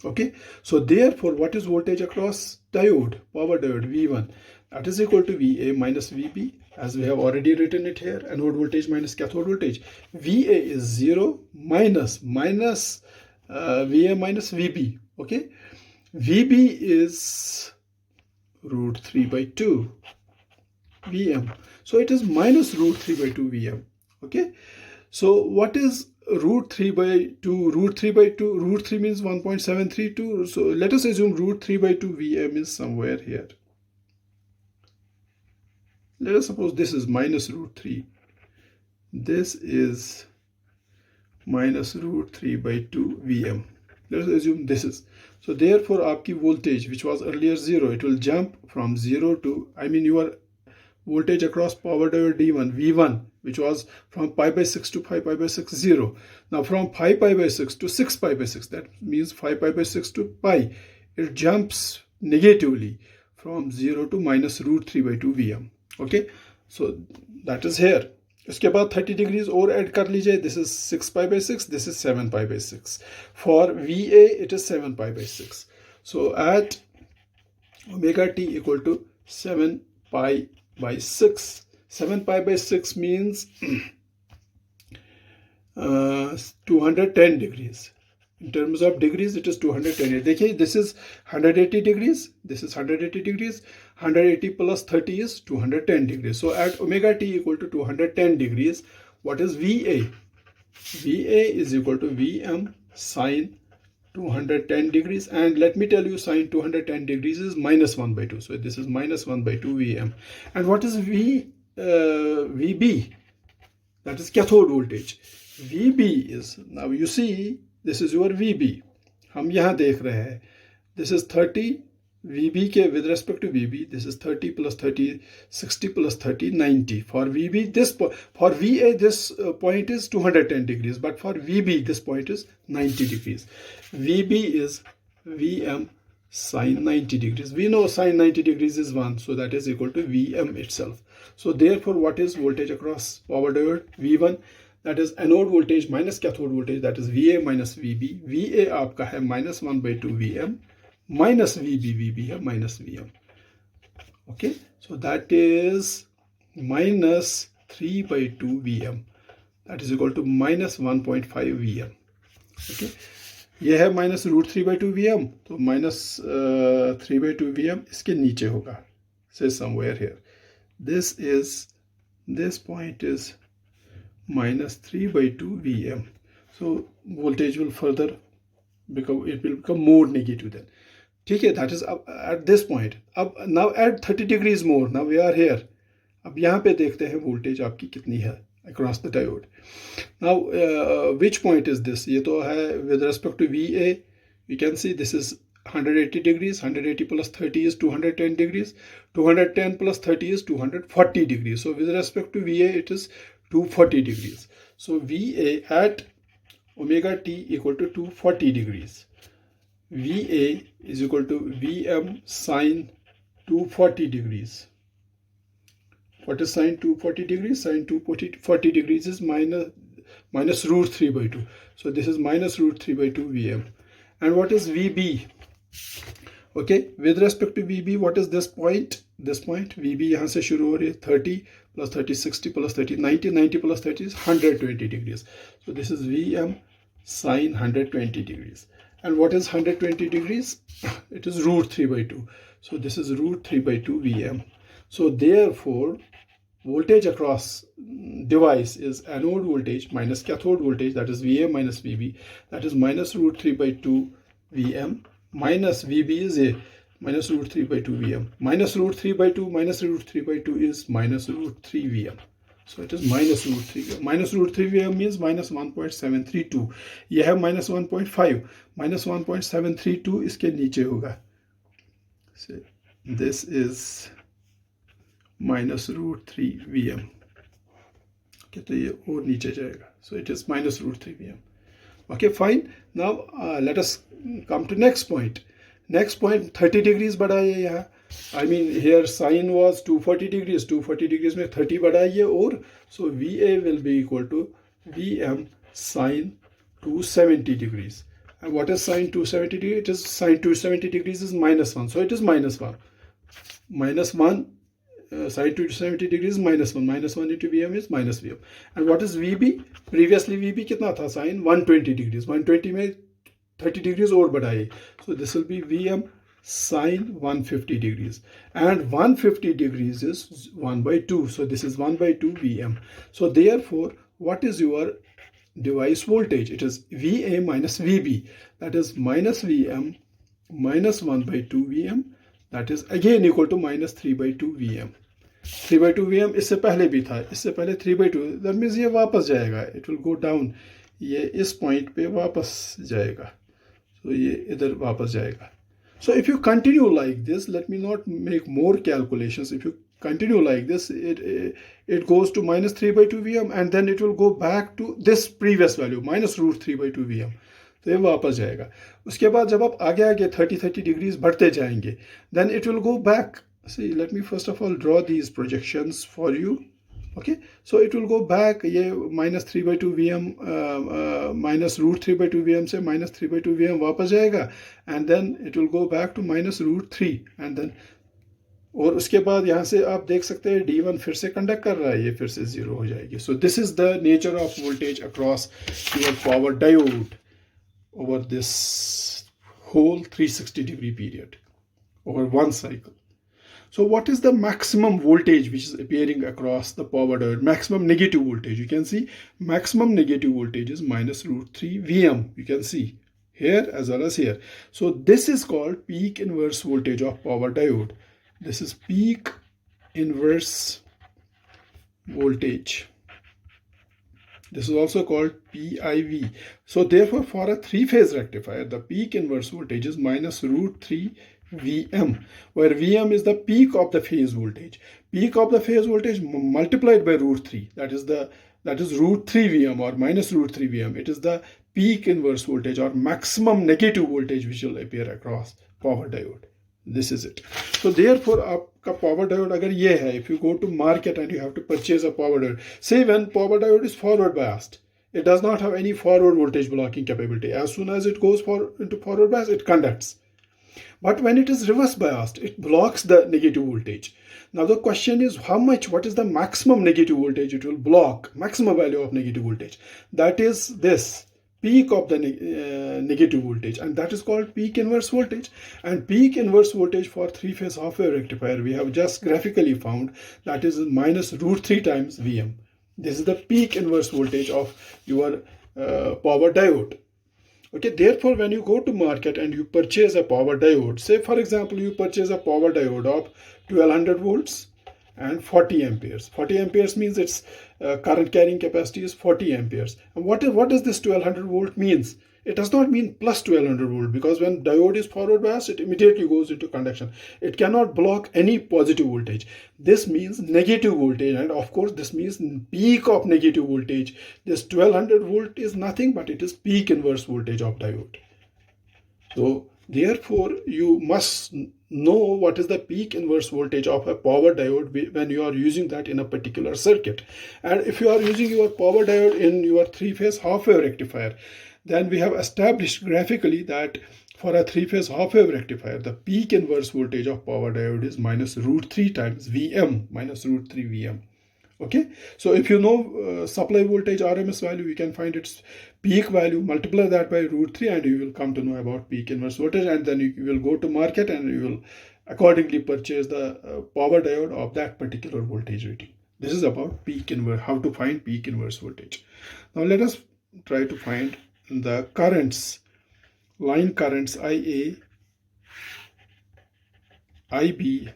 Okay. So therefore, what is voltage across diode? Power diode V1. That is equal to VA minus VB. As we have already written it here. Anode voltage minus cathode voltage. VA is 0 minus VA minus VB. Okay. VB is root 3 by 2 Vm. So it is minus root 3 by 2 Vm. Okay. So what is root 3 by 2? Root 3 by 2, root 3 means 1.732. So let us assume root 3 by 2 Vm is somewhere here. Let us suppose this is minus root 3. This is minus root 3 by 2 Vm. Let us assume this is. So therefore, आपकी voltage, which was earlier 0, it will jump from 0 to, your voltage across power diode D1, V1, which was from pi by 6 to 5 pi by 6, 0. Now from 5 pi by 6 to 6 pi by 6, that means 5 pi by 6 to pi, it jumps negatively from 0 to minus root 3 by 2 Vm. Okay, so that is here. इसके बाद 30 degrees और add कर लीजिए. This is 6 pi by 6, this is 7 pi by 6. For VA, it is 7 pi by 6. So at omega t equal to 7 pi by 6. 7 pi by 6 means 210 degrees. In terms of degrees, it is 210. देखिए, this is 180 degrees. This is 180 degrees. 180 plus 30 is 210 degrees. So at omega t equal to 210 degrees, what is VA? VA is equal to Vm sine 210 degrees. And let me tell you, sine 210 degrees is minus 1 by 2. So this is minus 1 by 2 Vm. And what is VB? That is cathode voltage. VB is, now you see, this is your VB. हम यहाँ देख रहे हैं. This is 30 VB के with respect to VB. This is 30 plus 30, 60 plus 30, 90. For VB, for VA, this point is 210 degrees. But for VB, this point is 90 degrees. VB is Vm sine 90 degrees. We know sine 90 degrees is 1. So that is equal to Vm itself. So therefore, what is voltage across power diode? V1. That is anode voltage minus cathode voltage, that is VA minus VB. VA आपका है minus 1 by 2 Vm minus VB, VB है minus Vm. Okay, so that is minus 3 by 2 Vm. That is equal to minus 1.5 Vm. Okay, यह है minus root 3 by 2 Vm. तो minus 3 by 2 Vm इसके नीचे होगा. Say somewhere here. This point is minus 3 by 2 Vm. So voltage will further become more negative then. ठीक है, that is at this point. अब now add 30 degrees more. Now we are here. अब यहाँ पे देखते हैं voltage आपकी कितनी है across the diode. Now which point is this? ये तो है with respect to VA. We can see this is 180 degrees. 180 plus 30 is 210 degrees. 210 plus 30 is 240 degrees. So with respect to VA, it is 240 degrees. So VA at omega t equal to 240 degrees. VA is equal to Vm sine 240 degrees. What is sine 240 degrees? Sine 240 degrees is minus root 3 by 2. So this is minus root 3 by 2 Vm. And what is VB? Okay, with respect to VB, what is this point? This point, VB यहाँ से शुरू हो रही है 30 plus 30, 60 plus 30, 90, 90 plus 30 is 120 degrees. So this is Vm sine 120 degrees. And what is 120 degrees? It is root 3 by 2. So this is root 3 by 2 Vm. So therefore, voltage across device is anode voltage minus cathode voltage, that is VA minus VB, that is minus root 3 by 2 Vm minus VB is a minus root 3 by 2 Vm. Minus root 3 by 2 minus root 3 by 2 is minus root 3 Vm. So it is minus root 3 Vm. Minus root 3 Vm means minus 1.732. यह है minus 1.5. Minus 1.732 इसके नीचे होगा. So this is minus root 3 Vm. Okay, तो ये और नीचे जाएगा. So it is minus root 3 Vm. Okay, fine. Now let us come to next point. Next point 30 degrees बढ़ाइए यहाँ. I mean here sine was 240 degrees. 240 degrees में 30 बढ़ाइए और so VA will be equal to Vm sine 270 degrees. And what is sine 270 degrees? It is sine 270 degrees is minus 1. So it is minus 1. Minus 1. Sine 270 degrees minus 1. Minus 1 into Vm is minus Vm. And what is VB? Previously VB कितना था? Sine 120 degrees. 120 में 30 degrees और बढ़ाइए. So this will be Vm sine 150 degrees. And 150 degrees is 1 by 2. So this is 1 by 2 Vm. So therefore, what is your device voltage. It is VA minus VB, that is minus VM minus 1 by 2 VM, that is again equal to minus 3 by 2 VM. 3 by 2 VM इससे पहले भी था, इससे पहले 3 by 2, that means ये वापस जाएगा, it will go down, ये इस पॉइंट पे वापस जाएगा, so ये इधर वापस जाएगा. So if you continue like this, let me not make more calculations. If you continue like this, it goes to minus 3 by 2 VM, and then it will go back to this previous value, minus root 3 by 2 VM. तो ये वापस जाएगा. उसके बाद जब आप आगे आगे 30 degrees बढ़ते जाएंगे, then it will go back. See, let me first of all draw these projections for you. Okay, so it will go back, ये minus 3 by 2 VM minus root 3 by 2 VM से minus 3 by 2 VM वापस जाएगा, and then it will go back to minus root 3, and then और उसके बाद यहाँ से आप देख सकते हैं D1 फिर से कंडक्ट कर रहा है, ये फिर से 0 हो जाएगी. So this is the nature of voltage across your power diode over this whole 360-degree period, over one cycle. So what is the maximum voltage which is appearing across the power diode? Maximum negative voltage. You can see maximum negative voltage is minus root 3 VM. You can see here as well as here. So this is called peak inverse voltage of power diode. This is peak inverse voltage. This is also called PIV. So therefore, for a three-phase rectifier, the peak inverse voltage is minus root 3 VM, where VM is the peak of the phase voltage. Peak of the phase voltage multiplied by root 3, that is root 3 VM or minus root 3 VM. It is the peak inverse voltage or maximum negative voltage which will appear across power diode. This is it. So therefore, आपका power diode अगर ये है, if you go to market and you have to purchase a power diode, say when power diode is forward biased, it does not have any forward voltage blocking capability. As soon as it goes into forward bias, it conducts. But when it is reverse biased, it blocks the negative voltage. Now the question is what is the maximum negative voltage it will block, maximum value of negative voltage? That is this, peak of the negative voltage, and that is called peak inverse voltage. And peak inverse voltage for three-phase half-wave rectifier, we have just graphically found that is minus root 3 times VM. This is the peak inverse voltage of your power diode. Okay, therefore, when you go to market and you purchase a power diode, say for example, you purchase a power diode of 1200 volts and 40 amperes. 40 amperes means its current carrying capacity is 40 amperes. And what does this 1200 volt means? It does not mean plus 1200 volt, because when diode is forward biased, it immediately goes into conduction. It cannot block any positive voltage. This means negative voltage, and of course this means peak of negative voltage. This 1200 volt is nothing but it is peak inverse voltage of diode. So therefore you must know what is the peak inverse voltage of a power diode when you are using that in a particular circuit. And if you are using your power diode in your three-phase half-wave rectifier, then we have established graphically that for a three-phase half-wave rectifier, the peak inverse voltage of power diode is minus root 3 times VM, minus root 3 VM. Okay, so if you know supply voltage RMS value, you can find its peak value, multiply that by root 3, and you will come to know about peak inverse voltage, and then you will go to market and you will accordingly purchase the power diode of that particular voltage rating. This is about peak inverse, how to find peak inverse voltage. Now let us try to find the currents, line currents IA, IB,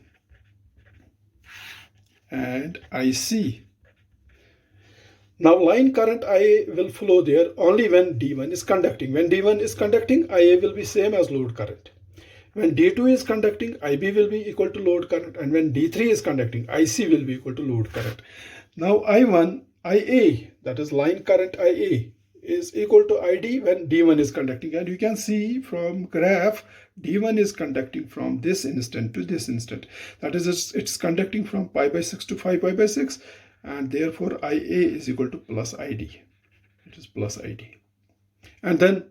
and IC. Now line current IA will flow there only when D1 is conducting. When D1 is conducting, IA will be same as load current. When D2 is conducting, IB will be equal to load current, and when D3 is conducting, IC will be equal to load current. Now I1, IA, that is line current IA, is equal to ID when D1 is conducting, and you can see from graph D1 is conducting from this instant to this instant. That is, it's conducting from pi by 6 to 5 pi by 6, and therefore IA is equal to plus ID. It is plus ID, and then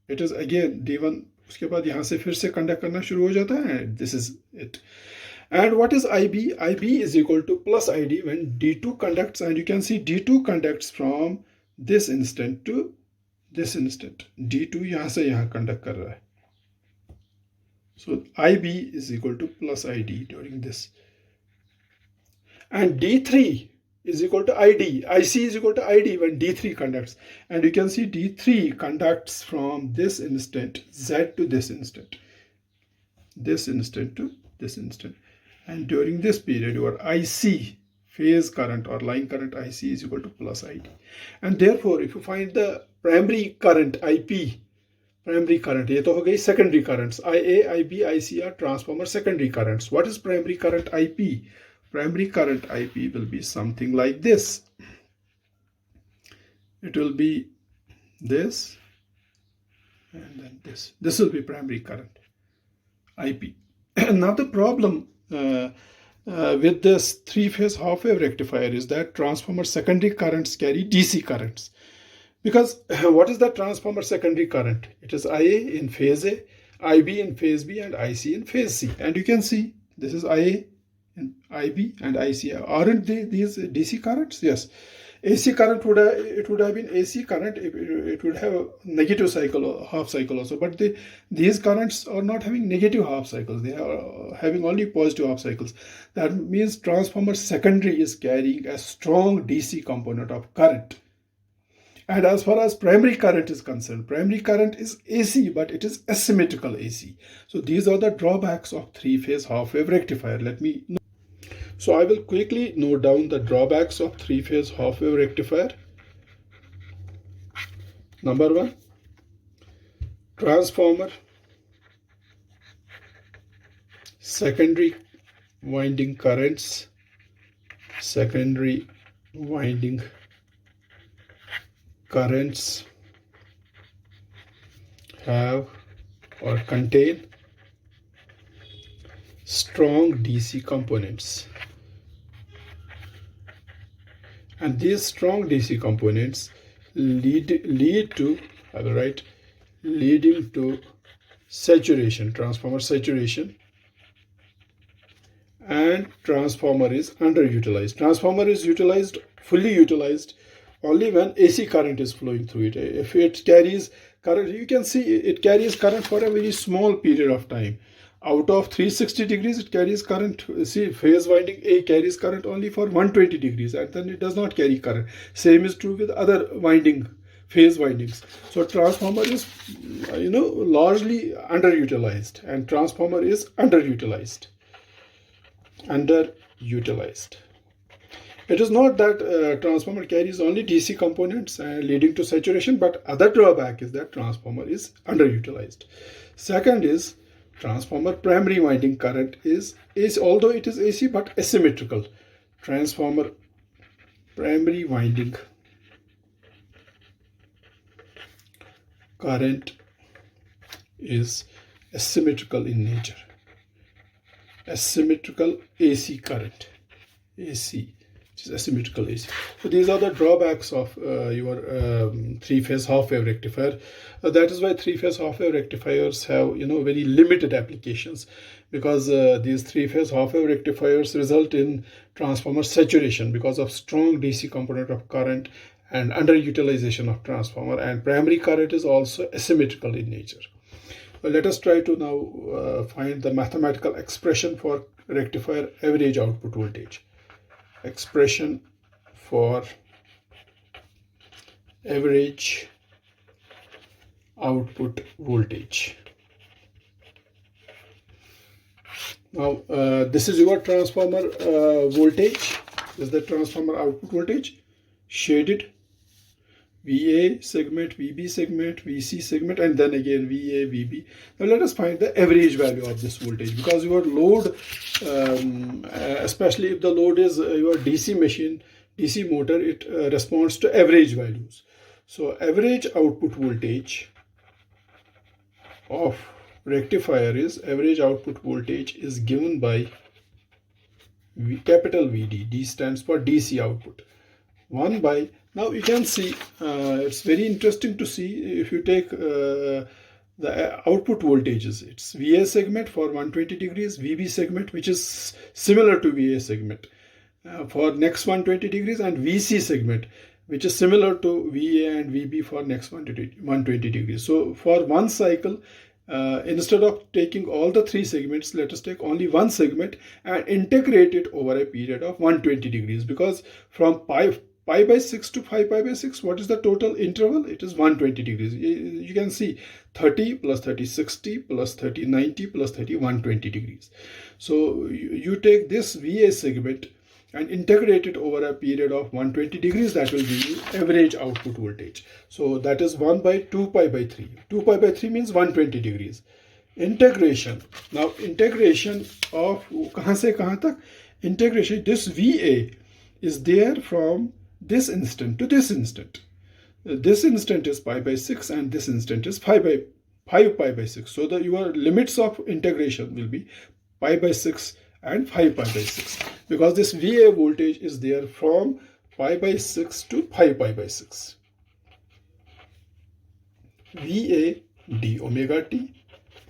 it is again D1. उसके बाद यहाँ से फिर से conduct करना शुरू हो जाता है. This is it. And what is IB? IB is equal to plus ID when D2 conducts, and you can see D2 conducts from this instant to this instant. D2 यहाँ से यहाँ conduct कर रहा है. So IB is equal to plus ID during this. And D3 is equal to ID. IC is equal to ID when D3 conducts. And you can see D3 conducts from this instant Z to this instant. This instant to this instant. And during this period, your IC, phase current or line current IC, is equal to plus ID. And therefore, if you find the primary current IP, primary current, ये तो हो गई secondary currents, IA, IB, IC are transformer secondary currents. What is primary current IP? Primary current IP will be something like this. It will be this and then this. This will be primary current IP. Now the problem with this three-phase half-wave rectifier is that transformer secondary currents carry DC currents. Because what is the transformer secondary current? It is IA in phase A, IB in phase B, and IC in phase C. And you can see this is IA, and IB, and IC. Aren't these DC currents? Yes. AC current would have been AC current. It would have a negative cycle or half cycle also. But these currents are not having negative half cycles. They are having only positive half cycles. That means transformer secondary is carrying a strong DC component of current. And as far as primary current is concerned, primary current is AC, but it is asymmetrical AC. So these are the drawbacks of three-phase half-wave rectifier. So I will quickly note down the drawbacks of three-phase half-wave rectifier. Number 1, transformer secondary winding currents, have or contain strong DC components, and these strong DC components leading to saturation, transformer saturation, and transformer is underutilized. Transformer is fully utilized only when AC current is flowing through it. If it carries current, you can see it carries current for a very small period of time. Out of 360 degrees, it carries current. See, phase winding A carries current only for 120 degrees, and then it does not carry current. Same is true with other phase windings. So transformer is, largely underutilized, and transformer is underutilized. It is not that transformer carries only DC components leading to saturation, but other drawback is that transformer is underutilized. Second is transformer primary winding current is although it is AC but asymmetrical. Transformer primary winding current is asymmetrical in nature. Asymmetrical AC current. AC. Which is asymmetrical AC. So these are the drawbacks of your three-phase half-wave rectifier. That is why three-phase half-wave rectifiers have very limited applications, because these three-phase half-wave rectifiers result in transformer saturation because of strong DC component of current and underutilization of transformer, and primary current is also asymmetrical in nature. Well, let us try to now find the mathematical expression for rectifier average output voltage. Expression for average output voltage. Now this is your transformer voltage. This is the transformer output voltage, shaded. VA segment, VB segment, VC segment, and then again VA, VB. Now let us find the average value of this voltage, because your load, especially if the load is your DC machine, DC motor, it responds to average values. So average output voltage of rectifier is given by capital VD. D stands for DC output. 1 by, now you can see, it's very interesting to see if you take the output voltages. It's VA segment for 120 degrees, VB segment, which is similar to VA segment for next 120 degrees, and VC segment, which is similar to VA and VB for next 120 degrees. So for one cycle, instead of taking all the three segments, let us take only one segment and integrate it over a period of 120 degrees, because from pi by 6 to pi by 6, what is the total interval? It is 120 degrees. You can see 30 plus 30 60 plus 30 90 plus 30 120 degrees. So you take this VA segment and integrate it over a period of 120 degrees. That will give you average output voltage. So that is 1 by 2 pi by 3. 2 pi by 3 means 120 degrees. Integration. Now integration of kahan se kahan tak? Integration, this VA is there from this instant to this instant. This instant is pi by 6 and this instant is 5 pi by 6. So your limits of integration will be pi by 6 and 5 pi by 6, because this VA voltage is there from pi by 6 to 5 pi by 6. VA d omega t,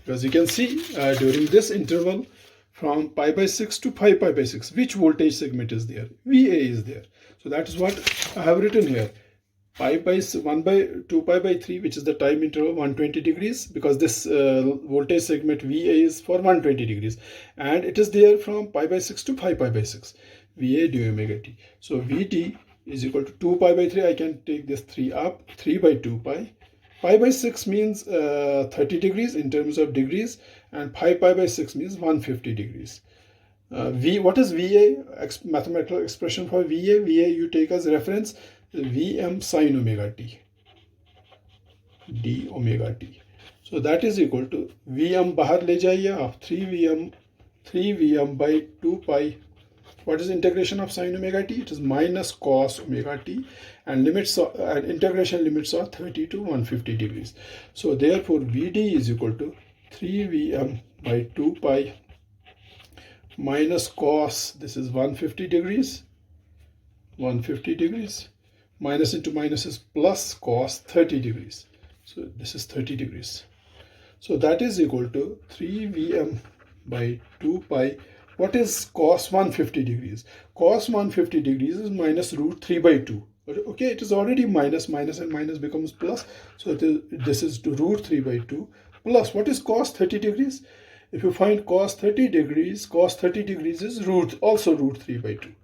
because you can see during this interval from pi by 6 to 5 pi by 6, which voltage segment is there? VA is there. So that is what I have written here. Pi by 1 by 2 pi by 3, which is the time interval 120 degrees, because this voltage segment VA is for 120 degrees, and it is there from pi by 6 to 5 pi by 6, VA d omega t. So VT is equal to 2 pi by 3. I can take this 3 up, 3 by 2 pi. Pi by 6 means 30 degrees in terms of degrees, and pi by 6 means 150 degrees. What is VA? Mathematical expression for VA. VA you take as reference Vm sin omega t d omega t. So that is equal to Vm bahar le jaiye of 3Vm by 2 pi. What is integration of sin omega t? It is minus cos omega t, and integration limits are 30 to 150 degrees. So therefore Vd is equal to 3Vm by 2 pi minus cos, this is 150 degrees, minus into minus is plus cos 30 degrees. So this is 30 degrees. So that is equal to 3Vm by 2 pi. What is cos 150 degrees? Cos 150 degrees is minus root 3 by 2. Okay, it is already minus, and minus becomes plus. So this is root 3 by 2 plus. What is cos 30 degrees? If you find cos 30 degrees is also root 3 by 2.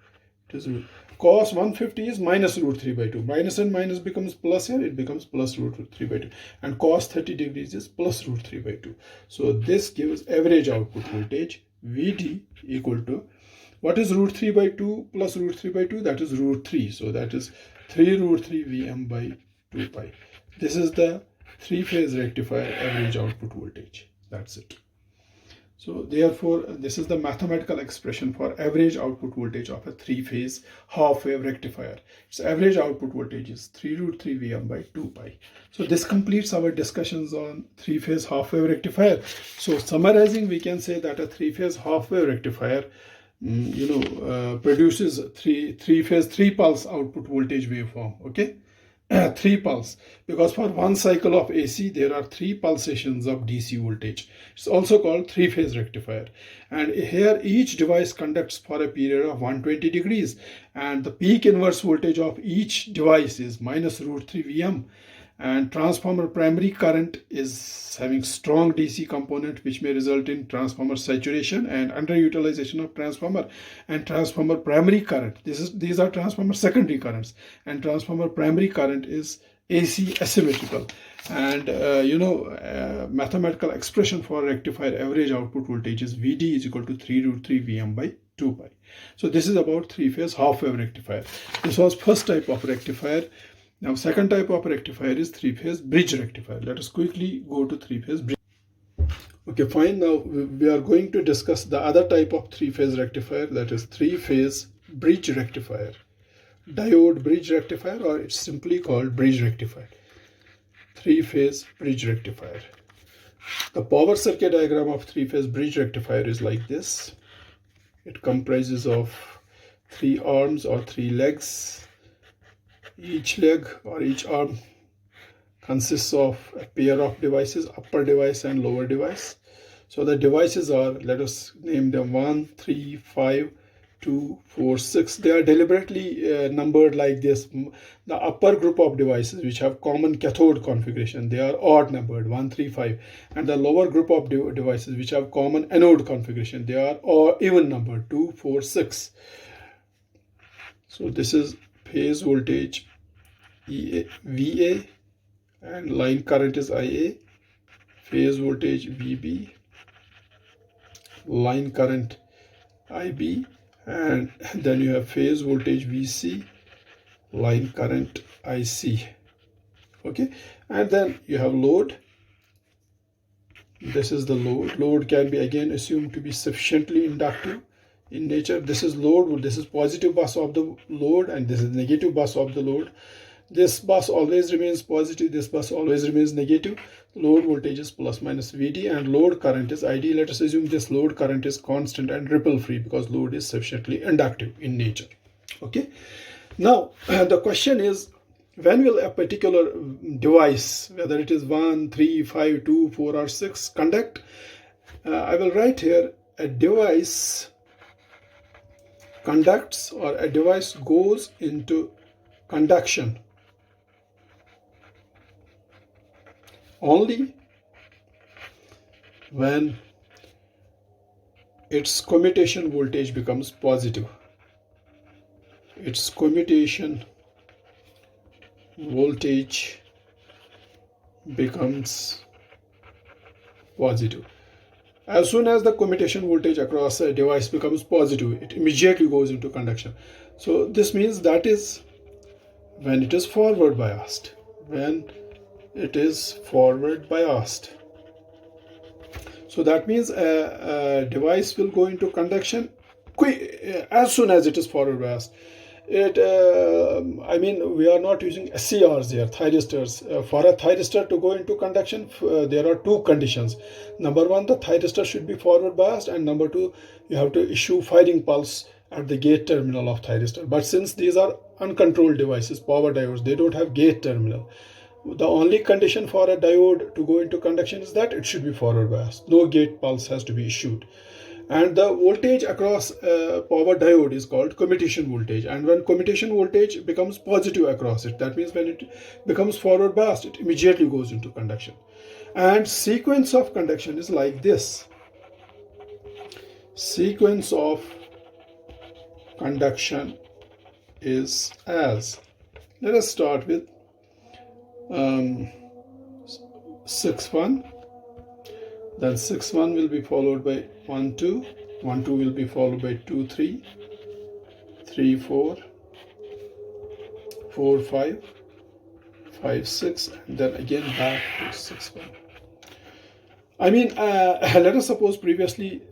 It is root. Cos 150 is minus root 3 by 2. Minus and minus becomes plus here. It becomes plus root 3 by 2. And cos 30 degrees is plus root 3 by 2. So this gives average output voltage Vd equal to, what is root 3 by 2 plus root 3 by 2? That is root 3. So that is 3 root 3 Vm by 2 pi. This is the three-phase rectifier average output voltage. That's it. So therefore, this is the mathematical expression for average output voltage of a three-phase half-wave rectifier. Its average output voltage is 3 root 3 Vm by 2 pi. So this completes our discussions on three-phase half-wave rectifier. So summarizing, we can say that a three-phase half-wave rectifier produces three-phase 3-pulse output voltage waveform. Okay. 3 pulse, because for one cycle of AC there are 3 pulsations of DC voltage. It's also called three-phase rectifier, and here each device conducts for a period of 120 degrees, and the peak inverse voltage of each device is minus root 3 Vm, and transformer primary current is having strong DC component, which may result in transformer saturation and underutilization of transformer. And transformer primary current, these are transformer secondary currents, and transformer primary current is AC asymmetrical. And mathematical expression for rectifier average output voltage is Vd is equal to 3 root 3 Vm by 2 pi. So this is about three-phase half-wave rectifier. This was first type of rectifier. Now second type of rectifier is three-phase bridge rectifier. Let us quickly go to three-phase bridge. Okay, fine. Now we are going to discuss the other type of three-phase rectifier, that is three-phase bridge rectifier. Diode bridge rectifier, or it's simply called bridge rectifier. Three-phase bridge rectifier. The power circuit diagram of three-phase bridge rectifier is like this. It comprises of 3 arms or 3 legs. Each leg or each arm consists of a pair of devices, upper device and lower device. So the devices are, let us name them 1, 3, 5, 2, 4, 6. They are deliberately numbered like this. The upper group of devices which have common cathode configuration, they are odd numbered, 1, 3, 5. And the lower group of devices which have common anode configuration, they are even numbered, 2, 4, 6. So this is phase voltage VA, and line current is IA, phase voltage VB, line current IB, and then you have phase voltage VC, line current IC. Okay, and then you have load. This is the load. Load can be again assumed to be sufficiently inductive in nature. This is load, this is positive bus of the load, and this is negative bus of the load. This bus always remains positive, this bus always remains negative. Load voltage is plus minus VD, and load current is ID. Let us assume this load current is constant and ripple free because load is sufficiently inductive in nature. Okay, now the question is, when will a particular device, whether it is 1, 3, 5, 2, 4 or 6, conduct? I will write here, a device conducts, or a device goes into conduction only when its commutation voltage becomes positive. Its commutation voltage becomes positive. As soon as the commutation voltage across a device becomes positive, it immediately goes into conduction. So this means that is when it is forward biased. When it is forward biased. So that means a device will go into conduction as soon as it is forward biased. I mean, we are not using SCRs here, thyristors. For a thyristor to go into conduction, there are two conditions. Number one, the thyristor should be forward biased, and number two, you have to issue firing pulse at the gate terminal of thyristor. But since these are uncontrolled devices, power diodes, they don't have gate terminal. The only condition for a diode to go into conduction is that it should be forward biased. No gate pulse has to be issued. And the voltage across power diode is called commutation voltage. And when commutation voltage becomes positive across it, that means when it becomes forward biased, it immediately goes into conduction. And sequence of conduction is like this. Sequence of conduction is as, let us start with 6-1, then 6-1 will be followed by 1-2, 1-2 will be followed by 2-3, 3-4, 4-5, 5-6, and then again back to 6-1. I mean, let us suppose previously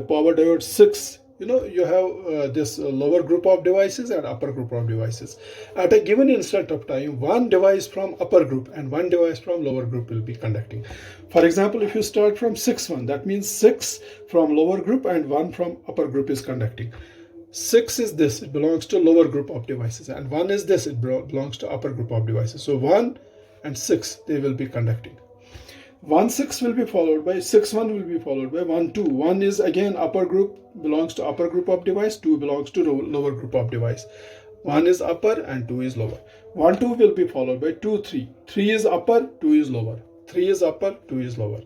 power diode 6, you have this lower group of devices and upper group of devices. At a given instant of time, one device from upper group and one device from lower group will be conducting. For example, if you start from 6-1, that means 6 from lower group and 1 from upper group is conducting. 6 is this, it belongs to lower group of devices, and 1 is this, it belongs to upper group of devices. So 1 and 6, they will be conducting. 1-6 will be followed by 6-1 will be followed by 1-2. 1 is again upper group, belongs to upper group of device, 2 belongs to lower group of device. 1 is upper and 2 is lower. 1-2 will be followed by 2-3. 3 is upper, 2 is lower. 3 is upper, 2 is lower.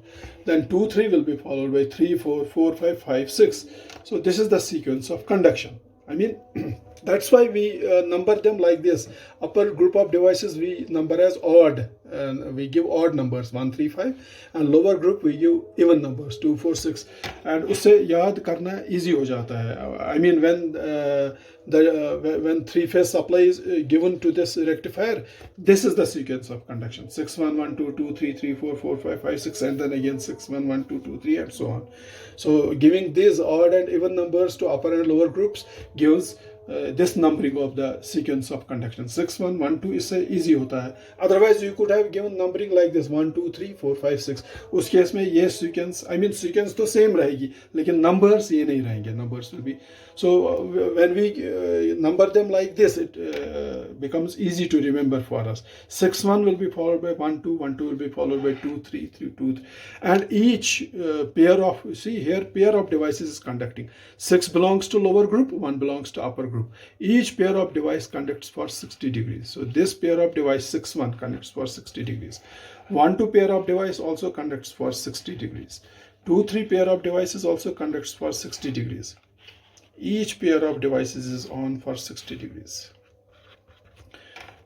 Then 2-3 will be followed by 3-4, 4-5, 5-6. So this is the sequence of conduction. I mean, that's why we number them like this. Upper group of devices we number as odd, and we give odd numbers 1, 3, 5, and lower group we give even numbers 2, 4, 6, and उससे याद करना easy हो जाता है. I mean, when three-phase supply is given to this rectifier, this is the sequence of conduction: 6, 1, 1, 2, 2, 3, 3, 4, 4, 5, 5, 6, and then again 6, 1, 1, 2, 2, 3, and so on. So giving these odd and even numbers to upper and lower groups gives this numbering of the sequence of conduction. 6 1 1 2 इससे easy होता है. Otherwise you could have given numbering like this 1 2 3 4 5 6. उस case में ये sequence, I mean sequence तो same रहेगी, लेकिन numbers ये नहीं रहेंगे. Numbers will be, so when we number them like this, it becomes easy to remember for us. 6 1 will be followed by 1 2, 1 2 will be followed by 2 3 3 2 3. And each pair of, see here, pair of devices is conducting. 6 belongs to lower group, 1 belongs to upper group. Each pair of device conducts for 60 degrees. So this pair of device 6 1 conducts for 60 degrees. 1 2 pair of device also conducts for 60 degrees. 2 3 pair of devices also conducts for 60 degrees. Each pair of devices is on for 60 degrees.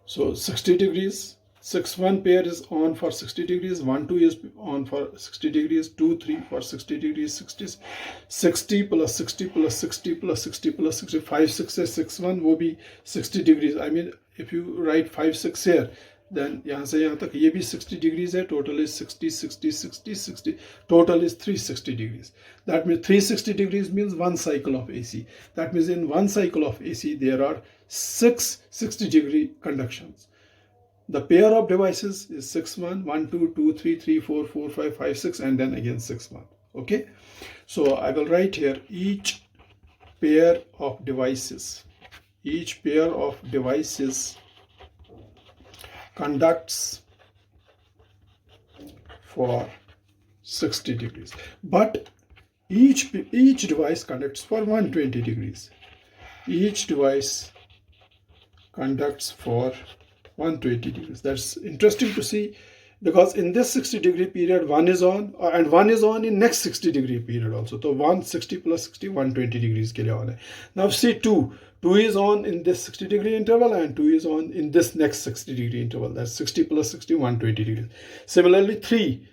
So 60 degrees, 6 1 pair is on for 60 degrees, 1 2 is on for 60 degrees, 2 3 for 60 degrees, 60 plus 60 plus 60 plus 60 plus 60, 5 6 है, 6 1 वो भी 60 degrees. I mean if you write 5 6 here, then यहाँ से यहाँ तक ये भी 60 degrees है. Total is 60 60 60 60. Total is 360 degrees. That means 360 degrees means one cycle of AC. That means in one cycle of AC there are 6 60-degree conductions. The pair of devices is 6 1 1 2 2 3 3 4 4 5 5 6 and then again 6 1. Okay, so I will write here each pair of devices conducts for 60 degrees, but each device conducts for 120 degrees. Each device conducts for 120 degrees. That's interesting to see, because in this 60-degree period one is on and one is on in next 60-degree period also. So 160 plus 60 120 degrees के लिए on है. Now see 2 is on in this 60-degree interval and 2 is on in this next 60-degree interval. That's 60 plus 60 120 degrees. Similarly 3,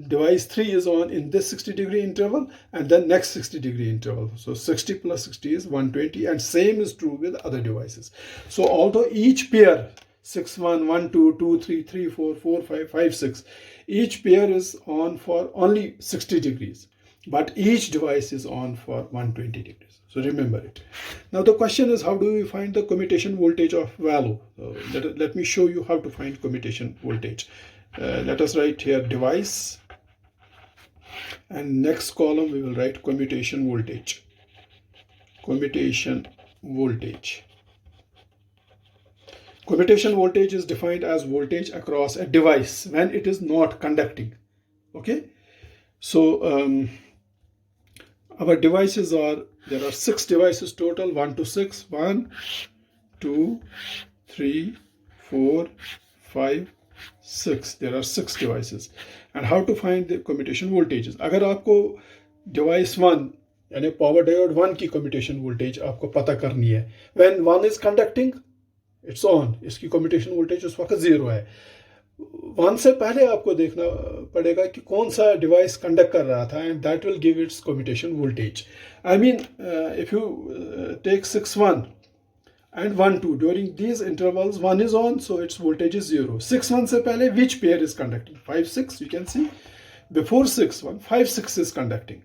device 3 is on in this 60-degree interval and then next 60-degree interval. So 60 plus 60 is 120, and same is true with other devices. So although each pair 6 1 1 2 2 3 3 4 4 5 5 6, each pair is on for only 60 degrees, but each device is on for 120 degrees. So remember it. Now the question is, how do we find the commutation voltage of valve? Let me show you how to find commutation voltage. Let us write here device, and next column we will write commutation voltage. Commutation voltage. Commutation voltage is defined as voltage across a device when it is not conducting. Okay, so our devices are, there are 6 devices total, 1 to 6, 1 2 3 4 5 6. There are 6 devices. And how to find the commutation voltages? अगर आपको device 1 यानी power diode 1 की commutation voltage आपको पता करनी है, when 1 is conducting it's on, इसकी commutation voltage उस वक्त 0 है. 1 से पहले आपको देखना पड़ेगा कि कौन सा डिवाइस कंडक्ट कर रहा था, and that will give its commutation voltage. I mean if you take 6 1 and 1 2, during these intervals 1 is on, so its voltage is 0. 6 1 से पहले which pair is conducting? 5 6. You can see before 6 1 5 6 is conducting.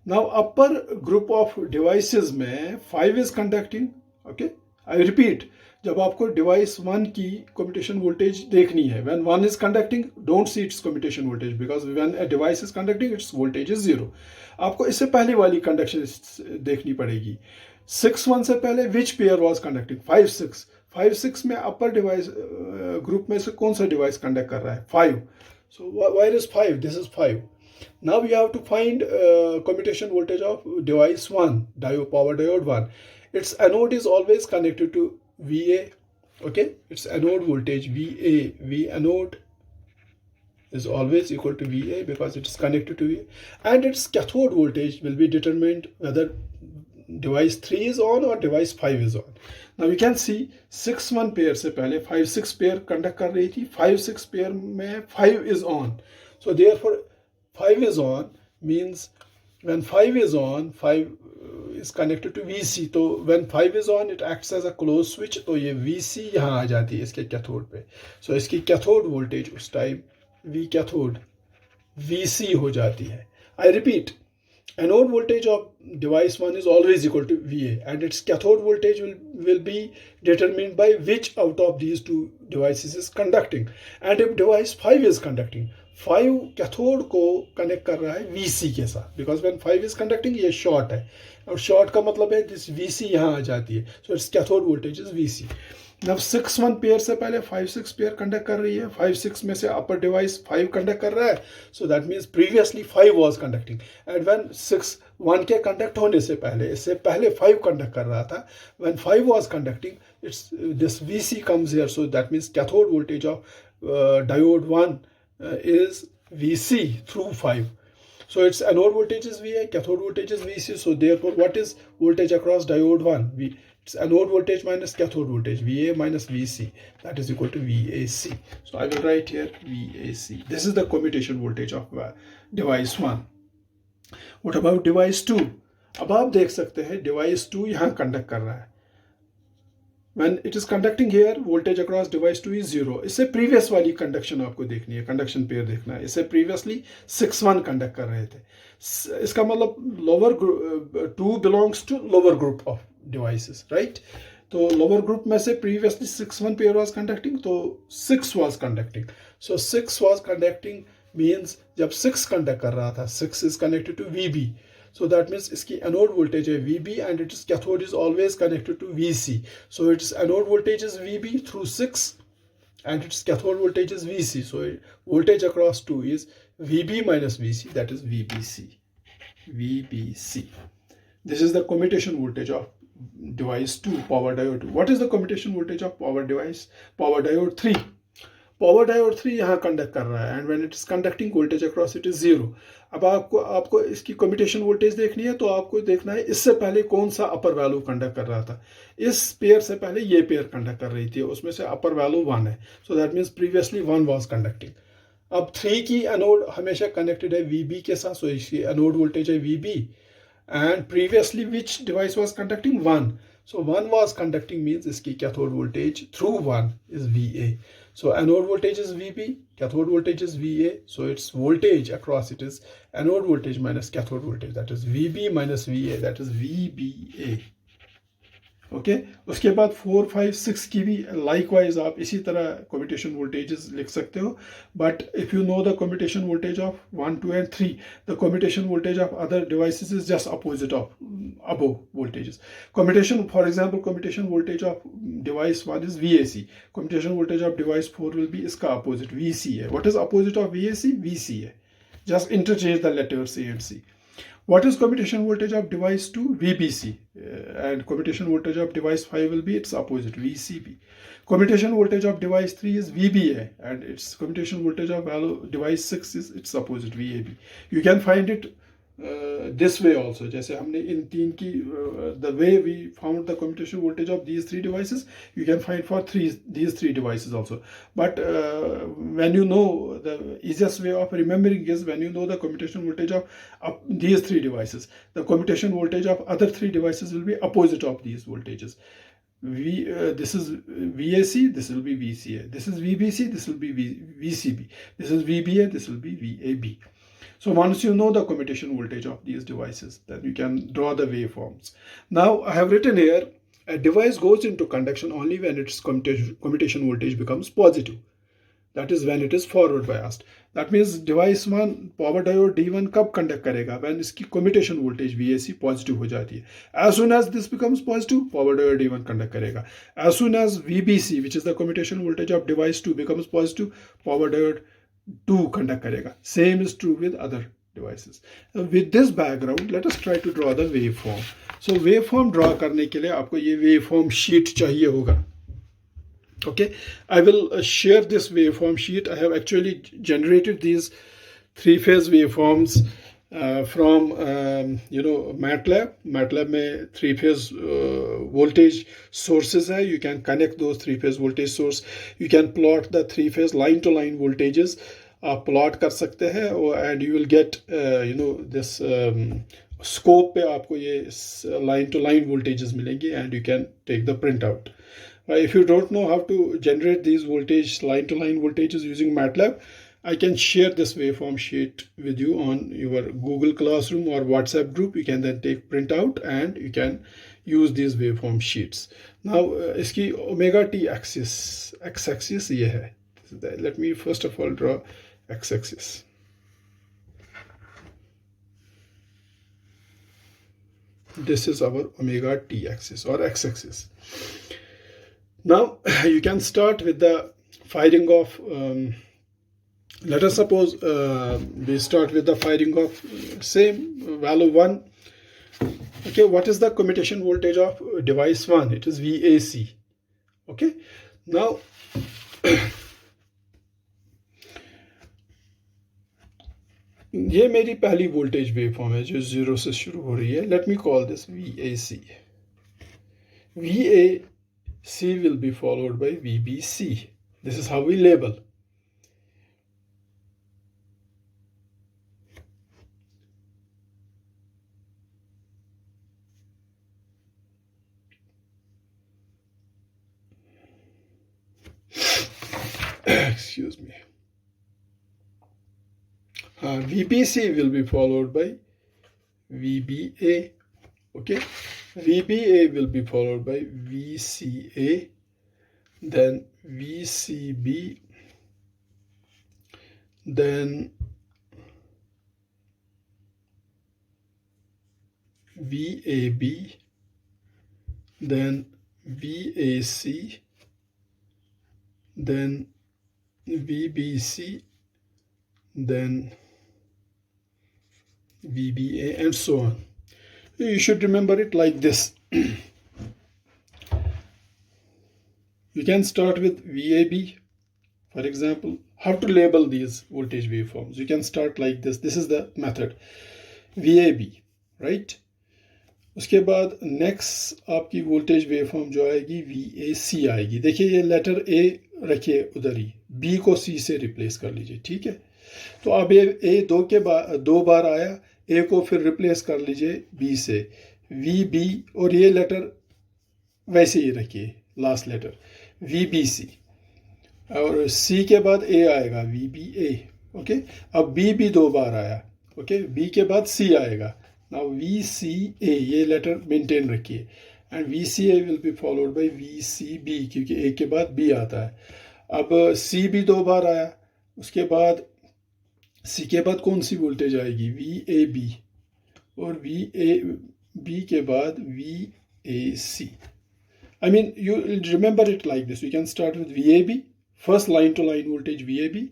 Now upper group of devices में 5 is conducting. Okay, I repeat, जब आपको device 1 की commutation voltage देखनी है, when 1 is conducting, don't see its commutation voltage, because when a device is conducting its voltage is 0. आपको इससे पहले वाली conduction देखनी पड़ेगी. 6 1 से पहले which pair was conducting? 5 6. 5 6 में upper device group में से कौन सा device conduct कर रहा है? 5. So where is 5? This is 5. Now we have to find commutation voltage of device 1, power diode 1. Its anode is always connected to VA. Okay, its anode voltage VA. V anode is always equal to VA because it is connected to VA. And its cathode voltage will be determined whether device 3 is on or device 5 is on. Now we can see 6 1 pair से पहले 5 6 pair conduct कर रही थी. 5 6 pair में 5 is on. So therefore 5 is on means when 5 is on, 5 is connected to VC. तो when 5 is on, it acts as a closed switch. तो ये VC यहाँ आ जाती है इसके कैथोड पे. So इसकी कैथोड वोल्टेज उस टाइम V कैथोड VC हो जाती है. I repeat, anode voltage of device 1 is always equal to VA, and its cathode voltage will be determined by which out of these two devices is conducting. And if device 5 is conducting, 5 cathode को connect कर रहा है VC के साथ, because when 5 is conducting ये short है, और short का मतलब है this VC यहाँ आ जाती है, so its cathode voltage is VC. अब 6-1 पेयर से पहले 5-6 पेयर कंडक्ट कर रही है, 5-6 में से अपर डिवाइस 5 कंडक्ट कर रहा है, so that means previously 5 was conducting, and when 6-1 के कंडक्ट होने से पहले, इससे पहले 5 कंडक्ट कर रहा था, when 5 was conducting it's this VC comes here, so that means cathode voltage of diode 1 is VC through 5. So its anode voltage is VA, cathode voltage is VC. So therefore, what is voltage across diode 1? It's anode voltage minus cathode voltage, VA minus VC. That is equal to VAC. So I will write here VAC. This is the commutation voltage of device 1. What about device 2? अब आप देख सकते हैं device 2 यहाँ conduct कर रहा है. When it is conducting here, voltage across device 2 is 0. इससे previous वाली conduction आपको देखनी है, conduction pair देखना है. इससे previously 6-1 conduct कर रहे थे. इसका मतलब lower group 2 belongs to lower group of devices, right? तो lower group में से previously 6-1 pair was conducting, तो 6 was conducting. So 6 was conducting means जब 6 conduct कर रहा था, 6 is connected to VB. So that means इसकी anode voltage है VB and its cathode is always connected to VC. So its anode voltage is VB through 6 and its cathode voltage is VC. So voltage across 2 is VB minus VC, that is VBC. VBC. This is the commutation voltage of device 2, power diode 2. What is the commutation voltage of power device? Power diode 3. Power diode 3 यहाँ conduct कर रहा है and when it is conducting voltage across it is 0. अब आपको इसकी commutation voltage देखनी है तो आपको देखना है इससे पहले कौन सा upper value conduct कर रहा था. इस पेयर से पहले ये पेयर conduct कर रही थी, उसमें से upper value 1 है. So that means previously 1 was conducting. अब 3 की anode हमेशा connected है VB के साथ, so इसकी anode voltage है VB and previously which device was conducting? 1. So 1 was conducting means इसकी cathode voltage through 1 is VA. So anode voltage is VB, cathode voltage is VA. So its voltage across it is anode voltage minus cathode voltage. That is VB minus VA. That is VBA. Okay. उसके बाद 4, 5, 6 की भी likewise आप इसी तरह commutation voltages लिख सकते हो. But if you know the commutation voltage of 1, 2 and 3, the commutation voltage of other devices is just opposite of above voltages. Commutation, for example, commutation voltage of device 1 is VAC. Commutation voltage of device 4 will be इसका opposite VC है. What is opposite of VAC? VC है. Just interchange the letters A and C. What is commutation voltage of device 2? VBC. And commutation voltage of device 5 will be its opposite, VCB. Commutation voltage of device 3 is VBA and its commutation voltage of device 6 is its opposite, VAB. You can find it this way also. जैसे हमने इन तीन की the way we found the commutation voltage of these 3 devices, you can find for these 3 devices also. But when you know, the easiest way of remembering is when you know the commutation voltage of these 3 devices, the commutation voltage of other 3 devices will be opposite of these voltages. This is VAC, this will be VCA. This is VBC, this will be VCB. This is VBA, this will be VAB. So once you know the commutation voltage of these devices, then you can draw the waveforms. Now I have written here, a device goes into conduction only when its commutation voltage becomes positive. That is when it is forward biased. That means device 1, power diode D1 कब conduct करेगा? When इसकी commutation voltage VAC positive हो जाती है. As soon as this becomes positive, power diode D1 conduct करेगा. As soon as VBC, which is the commutation voltage of device 2, becomes positive, power diode 2 conduct करेगा. Same is true with other devices. With this background, let us try to draw the waveform. So waveform draw करने के लिए आपको ये waveform sheet चाहिए होगा. Okay, I will share this waveform sheet. I have actually generated these 3-phase waveforms from MATLAB. MATLAB में 3-phase voltage sources है. You can connect those 3-phase voltage source. You can plot the 3-phase line-to-line voltages. आप plot कर सकते हैं and you will get this scope पे आपको ये line-to-line voltages मिलेंगी and you can take the printout. If you don't know how to generate these line-to-line voltages using MATLAB, I can share this waveform sheet with you on your Google Classroom or WhatsApp group. You can then take print out and you can use these waveform sheets. Now iski omega t axis, x axis ye hai. Let me first of all draw x axis. This is our omega t axis or x axis. Now you can start with the firing of let us suppose we start with the firing of same value 1. Okay, what is the commutation voltage of device 1? It is VAC. Okay, now ये मेरी पहली voltage waveform है जो 0 से शुरू हो रही है. Let me call this VAC. VAC will be followed by VBC. This is how we label. Excuse me. VBC will be followed by VBA. Okay, VBA will be followed by VCA, then VCB, then VAB, then VAC, then VBC, then VBA, and so on. You should remember it like this. You can start with VAB. For example, how to label these voltage waveforms. You can start like this. This is the method. VAB, right? उसके बाद next आपकी voltage waveform जो आएगी VAC आएगी. देखिए ये letter A रखिए उधर ही, B को C से रिप्लेस कर लीजिए. ठीक है, तो अब ये A दो बार आया, A को फिर रिप्लेस कर लीजिए B से, VB, और ये लेटर वैसे ही रखिए, लास्ट लेटर VBC, और C के बाद A आएगा VBA. ओके, अब B भी दो बार आया. ओके, B के बाद C आएगा. Now VCA, ये लेटर मेंटेन रखिए, and VCA will be followed by VCB, क्योंकि A के बाद B आता है. अब C भी दो बार आया, उसके बाद C के बाद कौन सी वोल्टेज आएगी? VAB, और VAB के बाद VAC. I mean, you remember it like this. You can start with VAB, first line to line voltage VAB,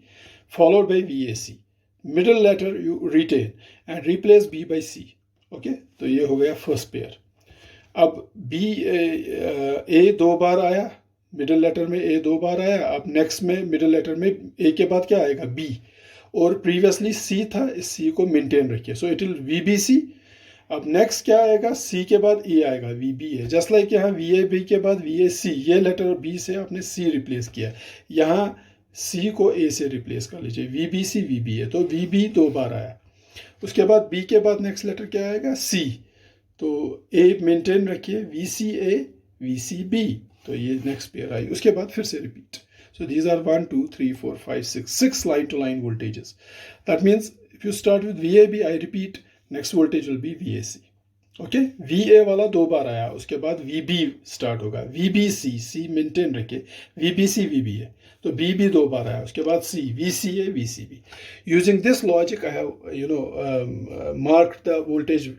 followed by VAC. Middle letter you retain and replace B by C. Okay, तो ये हो गया first pair. अब A दो बार आया, middle letter में A दो बार आया. अब नेक्स्ट में मिडिल लेटर में A के बाद क्या आएगा? B, और प्रीवियसली C था, इस C को मेंटेन रखिए. So it will VBC. अब नेक्स्ट क्या आएगा? C के बाद E आएगा, VBA. जस्ट लाइक यहाँ VAB के बाद VAC, ये लेटर B से आपने C रिप्लेस किया, यहाँ C को A से रिप्लेस कर लीजिए, VBC VBA. तो VB दो बार आया. उसके बाद B के बाद नेक्स्ट लेटर क्या आएगा? C. तो A मेंटेन रखिए, VCA VCB. तो ये नेक्स्ट पेयर आई. उसके बाद फिर से repeat. So these are 1 2 3 4 5 6 line to line voltages. That means if you start with VAB, I repeat, next voltage will be VAC. Okay, VA वाला दो बार आया, उसके बाद VB स्टार्ट होगा, VBC, C मेंटेन रखे, VBC VBA. तो B भी दो बार आया, उसके बाद C, VCA VCB. Using this logic, I have marked the voltage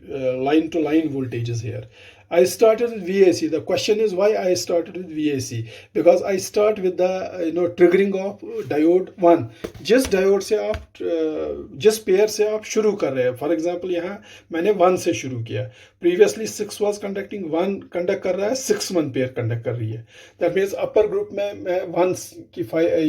line to line voltages here. I started with VAC. The question is why I started with VAC, because I start with the triggering of diode 1. जिस diode से आप जिस pair से आप शुरू कर रहे हैं, फॉर एग्जांपल यहाँ मैंने 1 से शुरू किया, प्रीवियसली 6 वाज कंडक्टिंग, 1 कंडक्ट कर रहा है, 6 1 पेयर कंडक्ट कर रही है. दैट मीन्स अपर ग्रुप में मैं 1 की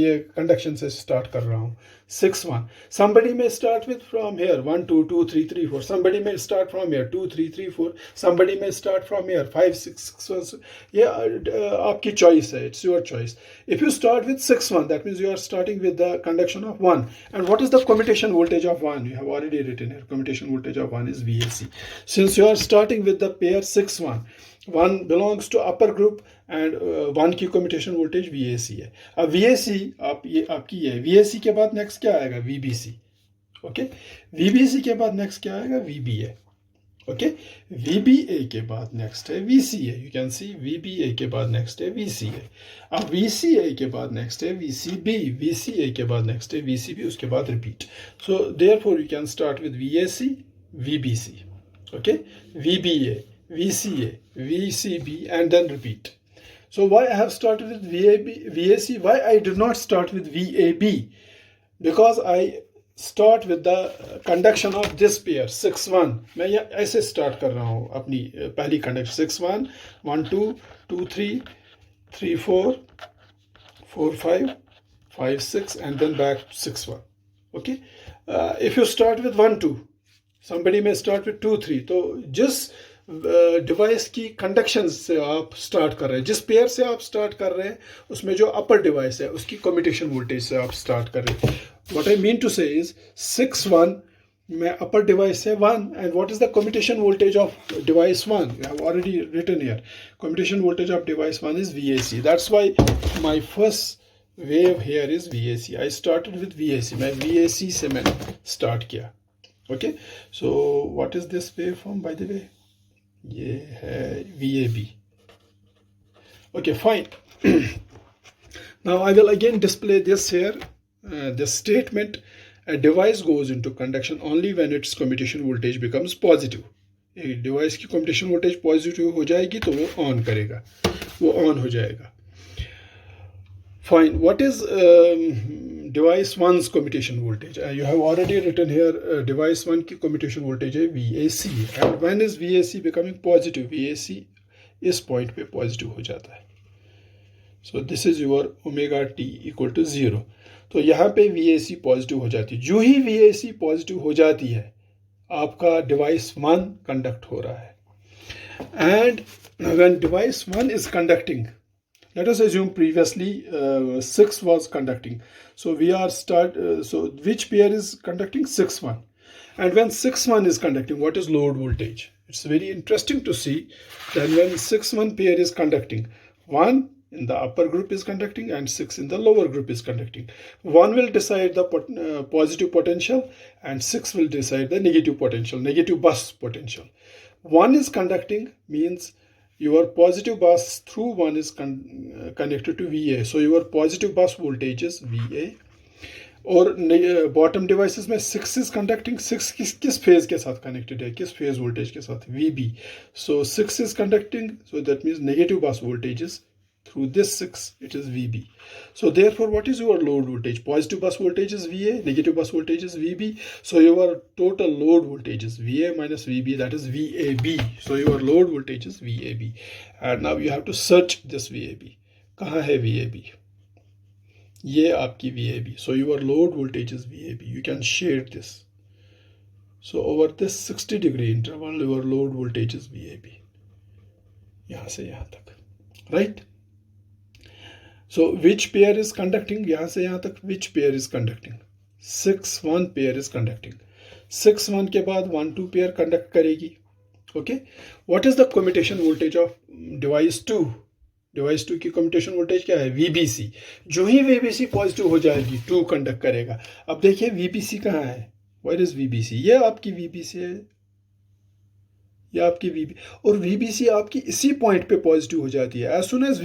ये कंडक्शन से स्टार्ट कर रहा हूँ, 6 1. Somebody may start with from here 1 2 2 3 3 4. Somebody may start from here 2 3 3 4. Somebody may start from here 5 6 6 1. ये आपकी चॉइस है, it's your choice. If you start with 6 1, that means you are starting with the conduction of 1. And what is the commutation voltage of 1? You have already written here. Commutation voltage of 1 is VAC. Since you are starting with the pair 6 1, one belongs to upper group and one की commutation voltage VAC है। अब VAC आपकी ये VAC के बाद next क्या आएगा, VBC। Okay, VBC के बाद नेक्स्ट क्या आएगा, VBA। ओके, VBA के बाद नेक्स्ट है VCA। You can see VBA के बाद नेक्स्ट है VCA। अब VCA के बाद नेक्स्ट है VCB। VCA के बाद नेक्स्ट है VCB, उसके बाद repeat. So therefore you can start with VAC, VBC, okay, VBA, VCA, VCB, and then repeat. So why I have started with VAC? Why I did not start with VAB? Because I start with the conduction of this pair 6-1. मैं ऐसे start कर रहा हूँ अपनी पहली conduction 6-1, 1-2, 2-3, 3-4, 4-5, 5-6, and then back 6-1. Okay, if you start with 1-2, somebody may start with 2-3, तो जिस device की कंडक्शन से आप स्टार्ट कर रहे हैं, जिस पेयर से आप स्टार्ट कर रहे हैं, उसमें जो अपर डिवाइस है उसकी कम्यूटेशन वोल्टेज से आप स्टार्ट कर रहे हैं। What I mean to say is 6-1 में अपर डिवाइस है 1, and what is the commutation voltage of device 1? We have already written here, commutation voltage of device 1 is VAC। That's why my first wave here is VAC। I started with VAC, मैं VAC से मैंने start किया। Okay, so what is this wave form by the way? ये है VAB। Okay, fine. Now I will again display this here, this statement, a device goes into conduction only when its commutation voltage becomes positive। एक device की commutation voltage positive हो जाएगी तो वो on करेगा, वो ऑन हो जाएगा। Fine. What is device 1's commutation voltage? You have already written here device 1 की commutation voltage है VAC, and when is VAC becoming positive? VAC इस point पे positive हो जाता है। So this is your omega t equal to 0। तो यहाँ पे VAC positive हो जाती है। जो ही VAC positive हो जाती है, आपका device 1 conduct हो रहा है। And when device 1 is conducting, let us assume previously 6 was conducting. So we are so which pair is conducting? 6-1. And when 6-1 is conducting, what is load voltage? It's very interesting to see that when 6-1 pair is conducting, 1 in the upper group is conducting and 6 in the lower group is conducting. 1 will decide the positive potential and 6 will decide the negative potential, negative bus potential. 1 is conducting means your positive bus through 1 is connected to VA. So your positive bus voltage is VA. और bottom devices में 6 is conducting, 6 किस phase के साथ connected है, किस phase voltage के साथ? VB. So 6 is conducting, so that means negative bus voltage is through this 6, it is VB. So therefore, what is your load voltage? Positive bus voltage is VA, negative bus voltage is VB. So your total load voltage is VA minus VB, that is VAB. So your load voltage is VAB. And now you have to search this VAB. कहाँ है VAB? ये आपकी VAB. So your load voltage is VAB. You can shade this. So over this 60-degree interval, your load voltage is VAB. यहाँ से यहाँ तक, right? So which pair is conducting? यहाँ से यहाँ तक which pair is conducting? 6-1 pair is conducting. 6-1 के बाद 1-2 pair conduct करेगी। Okay? What is the commutation voltage of device 2? Device 2 की commutation voltage क्या है? VBC। जो ही VBC positive हो जाएगी, 2 conduct करेगा। अब देखिए VBC कहाँ है? Where is VBC? ये आपकी VBC है, ये आपकी VB, और VBC आपकी इसी पॉइंट पे पॉजिटिव हो जाती है। As soon as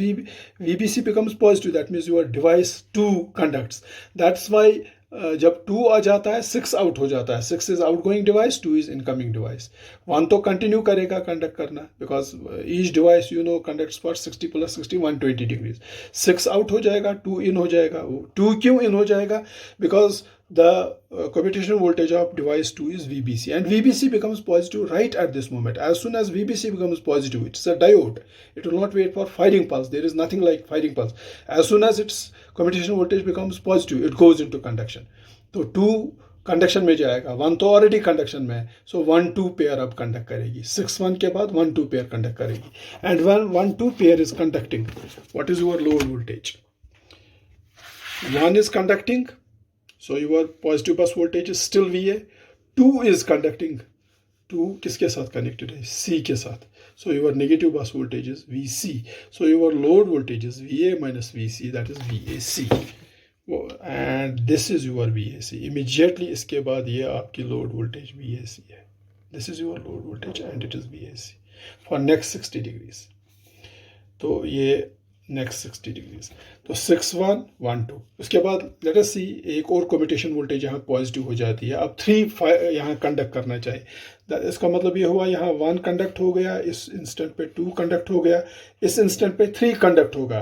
VBC becomes positive, that means your device 2 conducts. That's why जब 2 आ जाता है 6 आउट हो जाता है। 6 is outgoing device, 2 is incoming device. 1 तो कंटिन्यू करेगा कंडक्ट करना, because each device you know conducts for 60 + 60 120 degrees. 6 out हो जाएगा, 2 इन हो जाएगा। 2 क्यों इन हो जाएगा? Because the commutation voltage of device 2 is VBC, and VBC becomes positive right at this moment. As soon as VBC becomes positive, it's a diode. It will not wait for firing pulse. There is nothing like firing pulse. As soon as its commutation voltage becomes positive, it goes into conduction. तो 2 conduction में जाएगा, 1 तो already conduction में है, सो 1-2 pair अब conduct करेगी। 6-1 के बाद 1-2 पेयर कंडक्ट करेगी। And when 1-2 pair is conducting, what is your load voltage? 1 is conducting, so your positive bus voltage is still VA. 2 is conducting, 2 किसके साथ कनेक्टेड है, C के साथ. So your negative bus voltage is VC. So your load voltage is VA minus VC, that is VAC. And this is your VAC. Immediately इसके बाद ये आपकी load voltage VAC है. This is your load voltage and it is VAC for next 60 degrees. तो ये next 60 degrees. तो 6 1 1 2. उसके बाद let us see एक और commutation voltage यहाँ पॉजिटिव हो जाती है. अब 3 यहाँ कंडक्ट करना चाहिए. इसका मतलब ये हुआ यहाँ 1 कंडक्ट हो गया, इस इंस्टेंट पे 2 कंडक्ट हो गया, इस इंस्टेंट पे 3 कंडक्ट होगा.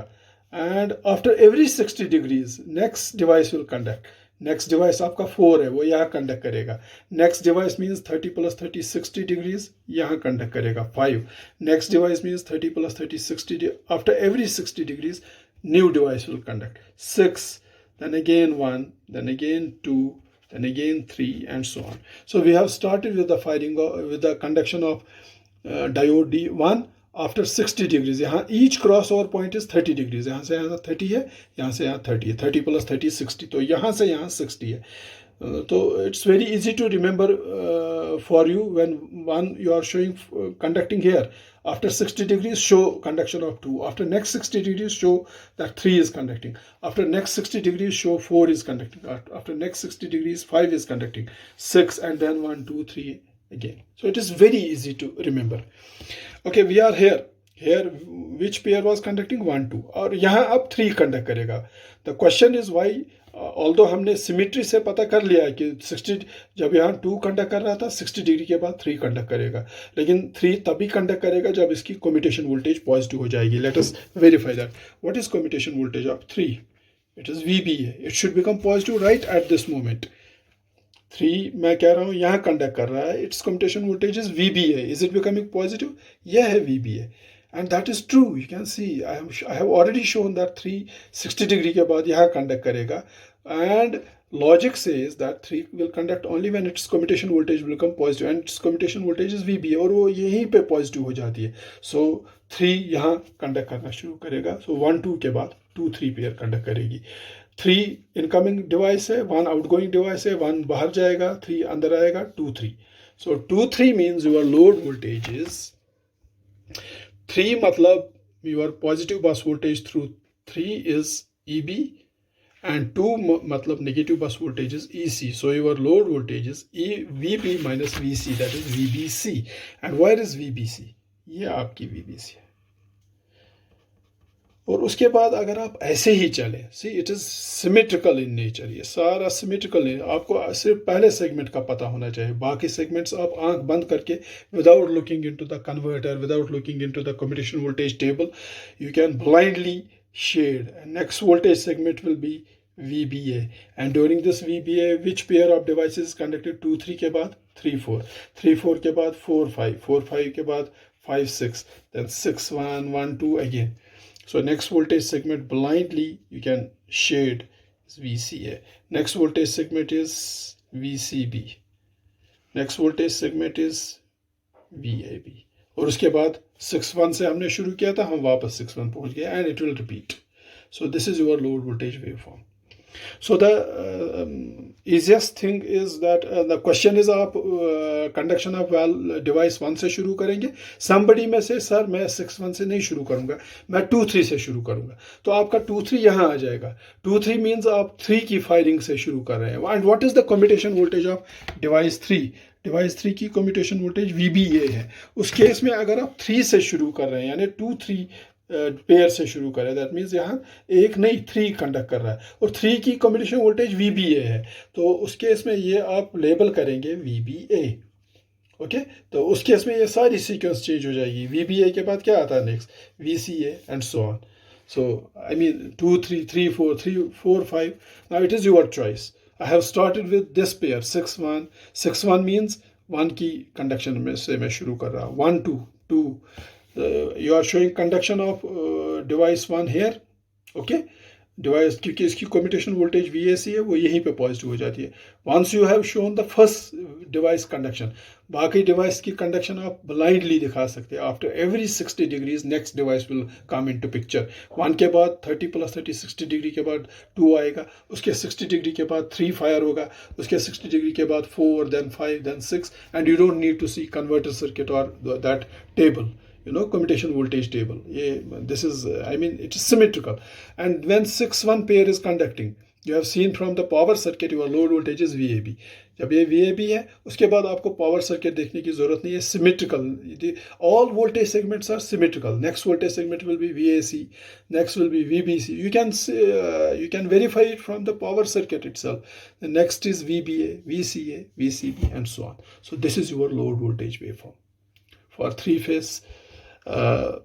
And after every 60 degrees next device will conduct. Next device आपका 4 है, वो यहाँ कंडक्ट करेगा. नेक्स्ट डिवाइस मीन्स 30 + 30 60 डिग्रीज, यहाँ कंडक्ट करेगा 5. Next device means 30 + 30 60. After every 60 degrees new device will conduct 6, then again 1, then again 2, then again 3, and so on. So we have started with the firing with the conduction of diode D1 after 60 degrees. यहाँ each crossover point is 30 degrees. यहाँ से यहाँ 30 है, यहाँ से यहाँ 30 है. 30 + 30 60. तो यहाँ से यहाँ 60 है. So it's very easy to remember for you when one you are showing conducting here. After 60 degrees, show conduction of 2. After next 60 degrees, show that 3 is conducting. After next 60 degrees, show 4 is conducting. After next 60 degrees, 5 is conducting. 6 and then 1, 2, 3 again. So it is very easy to remember. Okay, we are here. Here, which pair was conducting? 1, 2. और यहाँ अब 3 conduct करेगा. The question is why? Although हमने symmetry से पता कर लिया है कि 60 जब यहाँ 2 कंडक्ट कर रहा था 60 डिग्री के बाद 3 कंडक्ट करेगा, लेकिन 3 तभी कंडक्ट करेगा जब इसकी कम्यूटेशन वोल्टेज पॉजिटिव हो जाएगी. Let us verify that. What is commutation voltage of 3? It is VBA. It should become positive right at this moment. 3 मैं कह रहा हूँ यहाँ कंडक्ट कर रहा है, it's commutation voltage is VBA. Is it becoming positive? यह है VBA. And that is true. You can see I have already shown that 3 60 degree के बाद यहाँ conduct करेगा, and logic says that 3 will conduct only when its commutation voltage will become positive, and its commutation voltage is VB, और वो यहीं पे positive हो जाती है. So 3 यहाँ conduct करना शुरू करेगा. So 1 2 के बाद 2 3 पेयर conduct करेगी. 3 incoming device है, 1 outgoing device है, 1 बाहर जाएगा, 3 अंदर आएगा, 2 3. So 2 3 means your load voltage is 3 मतलब your positive bus voltage through 3 is EB, and 2 मतलब negative bus voltage is EC. So your load voltage is VB minus VC, that is VBC. And where is VBC? ये आपकी VBC है. और उसके बाद अगर आप ऐसे ही चलें, see it is symmetrical in nature, ये सारा सिमेट्रिकल है. आपको सिर्फ पहले सेगमेंट का पता होना चाहिए, बाकी सेगमेंट्स आप आंख बंद करके without looking into the converter, without looking into the commutation voltage table, you can blindly shade. Next voltage segment will be VBA, and during this VBA which pair of devices is conducted? 2 3 के बाद 3 4, 3 4 के बाद 4 5, 4 5 के बाद 5 6, then 6 1 1 2 again. So next voltage segment blindly you can shade is VCA. Next voltage segment is VCB. Next voltage segment is VAB. और उसके बाद 6 1 से हमने शुरू किया था, हम वापस 6 1 पहुंच गए, and it will repeat. So this is your load voltage waveform. So the easiest thing is that the question is आप conduction of device 1 से शुरू करेंगे. somebody में से सर मैं 6 1 से नहीं शुरू करूँगा, मैं 2 3 से शुरू करूँगा, तो आपका 2 3 यहाँ आ जाएगा. 2 3 means आप 3 की फायरिंग से शुरू कर रहे हैं. and what is the commutation voltage of device 3? Device 3 की कम्यूटेशन वोल्टेज VBA है. उस केस में अगर आप 3 से शुरू कर रहे हैं, यानी 2 3 पेयर से शुरू करें, दैट मीन्स यहाँ 1 नहीं 3 कंडक्ट कर रहा है, और 3 की कम्यूटेशन वोल्टेज VBA है, तो उस केस में ये आप लेबल करेंगे VBA. ओके, तो उस केस में ये सारी सीक्वेंस चेंज हो जाएगी. VBA के बाद क्या आता है next? VCA and so on. So I mean 2 3 3 4 3 4 5. Now it is your choice. I have started with this pair 6 1. 6 1 means 1 की कंडक्शन में से मैं शुरू कर रहा हूँ. 1 2 2. You are showing conduction of device 1 here. Okay. Device, क्योंकि इसकी कम्यूटेशन वोल्टेज VAC है, वो यहीं पे पॉजिटिव हो जाती है. Once you have shown the first device conduction, बाकी डिवाइस की कंडक्शन आप ब्लाइंडली दिखा सकते हैं. After every 60 degrees next device will come into picture. 1 के बाद 30 + 30 60 डिग्री के बाद 2 आएगा, उसके 60 डिग्री के बाद 3 फायर होगा, उसके 60 डिग्री के बाद 4, then 5, then 6, and you don't need to see converter circuit or that table, commutation voltage table. This is, it is symmetrical. And when 6-1 pair is conducting, you have seen from the power circuit your load voltage is VAB. जब ये VAB है, उसके बाद आपको power circuit देखने की जरूरत नहीं है. Symmetrical, all voltage segments are symmetrical. Next voltage segment will be VAC, next will be VBC. You can verify it from the power circuit itself. The next is VBA, VCA, VCB, and so on. So this is your load voltage waveform for 3-phase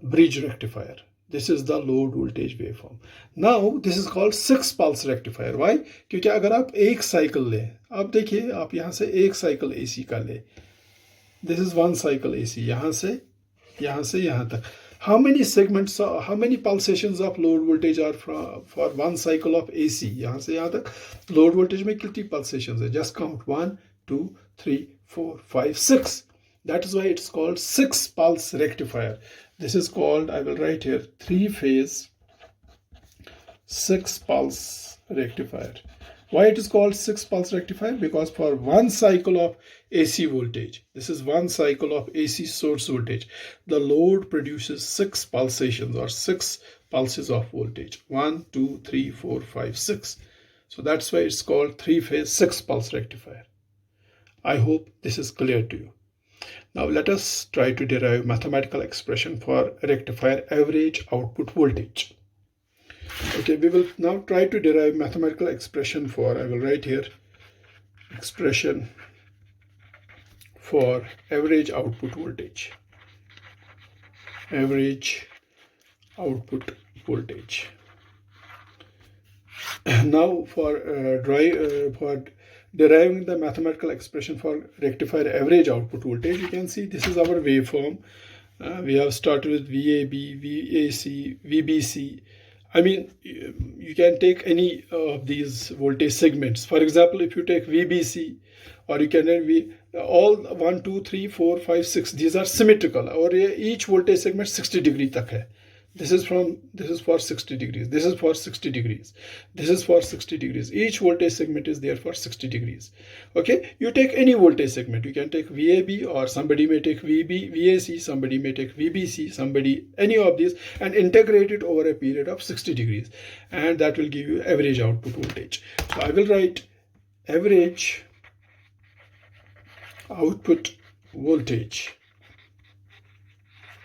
bridge rectifier. This is the load voltage waveform. Now this is called 6 pulse rectifier. Why? क्योंकि अगर आप एक cycle लें, आप देखिए, आप यहाँ से एक साइकिल AC का ले. This is one cycle AC. यहाँ से यहाँ तक. How many segments, how many pulsations of load voltage are for one cycle of AC? यहाँ से यहाँ तक load voltage में कितनी pulsations है? Just count 1, 2, 3, 4, 5, 6. That is why it's called 6 pulse rectifier. This is called, I will write here, 3-phase 6 pulse rectifier. Why it is called 6 pulse rectifier? Because for one cycle of AC voltage, this is one cycle of AC source voltage, the load produces 6 pulsations or 6 pulses of voltage. 1, 2, 3, 4, 5, 6. So that's why it's called 3-phase 6 pulse rectifier. I hope this is clear to you. Now let us try to derive mathematical expression for rectifier average output voltage. Okay, we will now try to derive mathematical expression for, I will write here, expression for average output voltage. Average output voltage. Now for deriving the mathematical expression for rectifier average output voltage, you can see this is our waveform. We have started with VAB, VAC, VBC. You can take any of these voltage segments. For example, if you take VBC, or you can all 1, 2, 3, 4, 5, 6, these are symmetrical, or each voltage segment 60 degree tak hai. This is for 60 degrees. This is for 60 degrees. This is for 60 degrees. Each voltage segment is there for 60 degrees. Okay, you take any voltage segment. You can take VAB, or somebody may take VAC, somebody may take VBC, any of these, and integrate it over a period of 60 degrees. And that will give you average output voltage. So I will write average output voltage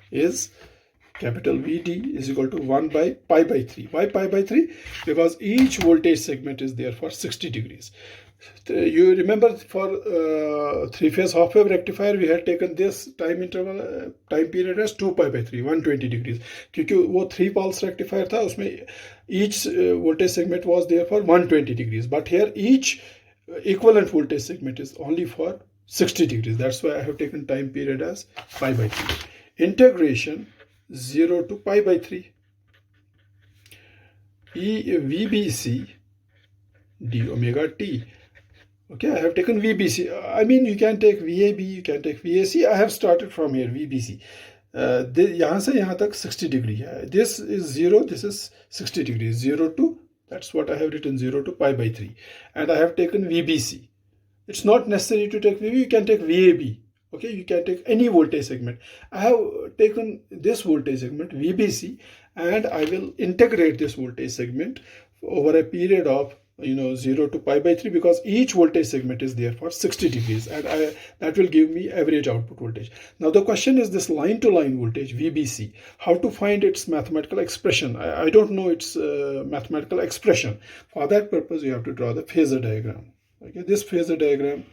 is capital VD is equal to 1 by pi by 3. Why pi by 3? Because each voltage segment is there for 60 degrees. You remember for 3-phase half-wave rectifier, we had taken this time period as 2 pi by 3, 120 degrees. क्योंकि वो 3 pulse rectifier था, उसमें each voltage segment was there for 120 degrees. But here each equivalent voltage segment is only for 60 degrees. That's why I have taken time period as pi by 3. Integration 0 to pi by 3. VBC d omega t. Okay, I have taken VBC. You can take VAB, you can take VAC. I have started from here, VBC. यहाँ से यहाँ तक 60 degree है. This is 0, this is 60 degrees. 0 to, that's what I have written, 0 to pi by 3. And I have taken VBC. It's not necessary to take VB, you can take VAB. Okay, you can take any voltage segment. I have taken this voltage segment, VBC, and I will integrate this voltage segment over a period of 0 to pi by 3, because each voltage segment is there for 60 degrees, and that will give me average output voltage. Now the question is this line to line voltage, VBC, how to find its mathematical expression. I don't know its mathematical expression. For that purpose, you have to draw the Phasor diagram. Okay, this Phasor diagram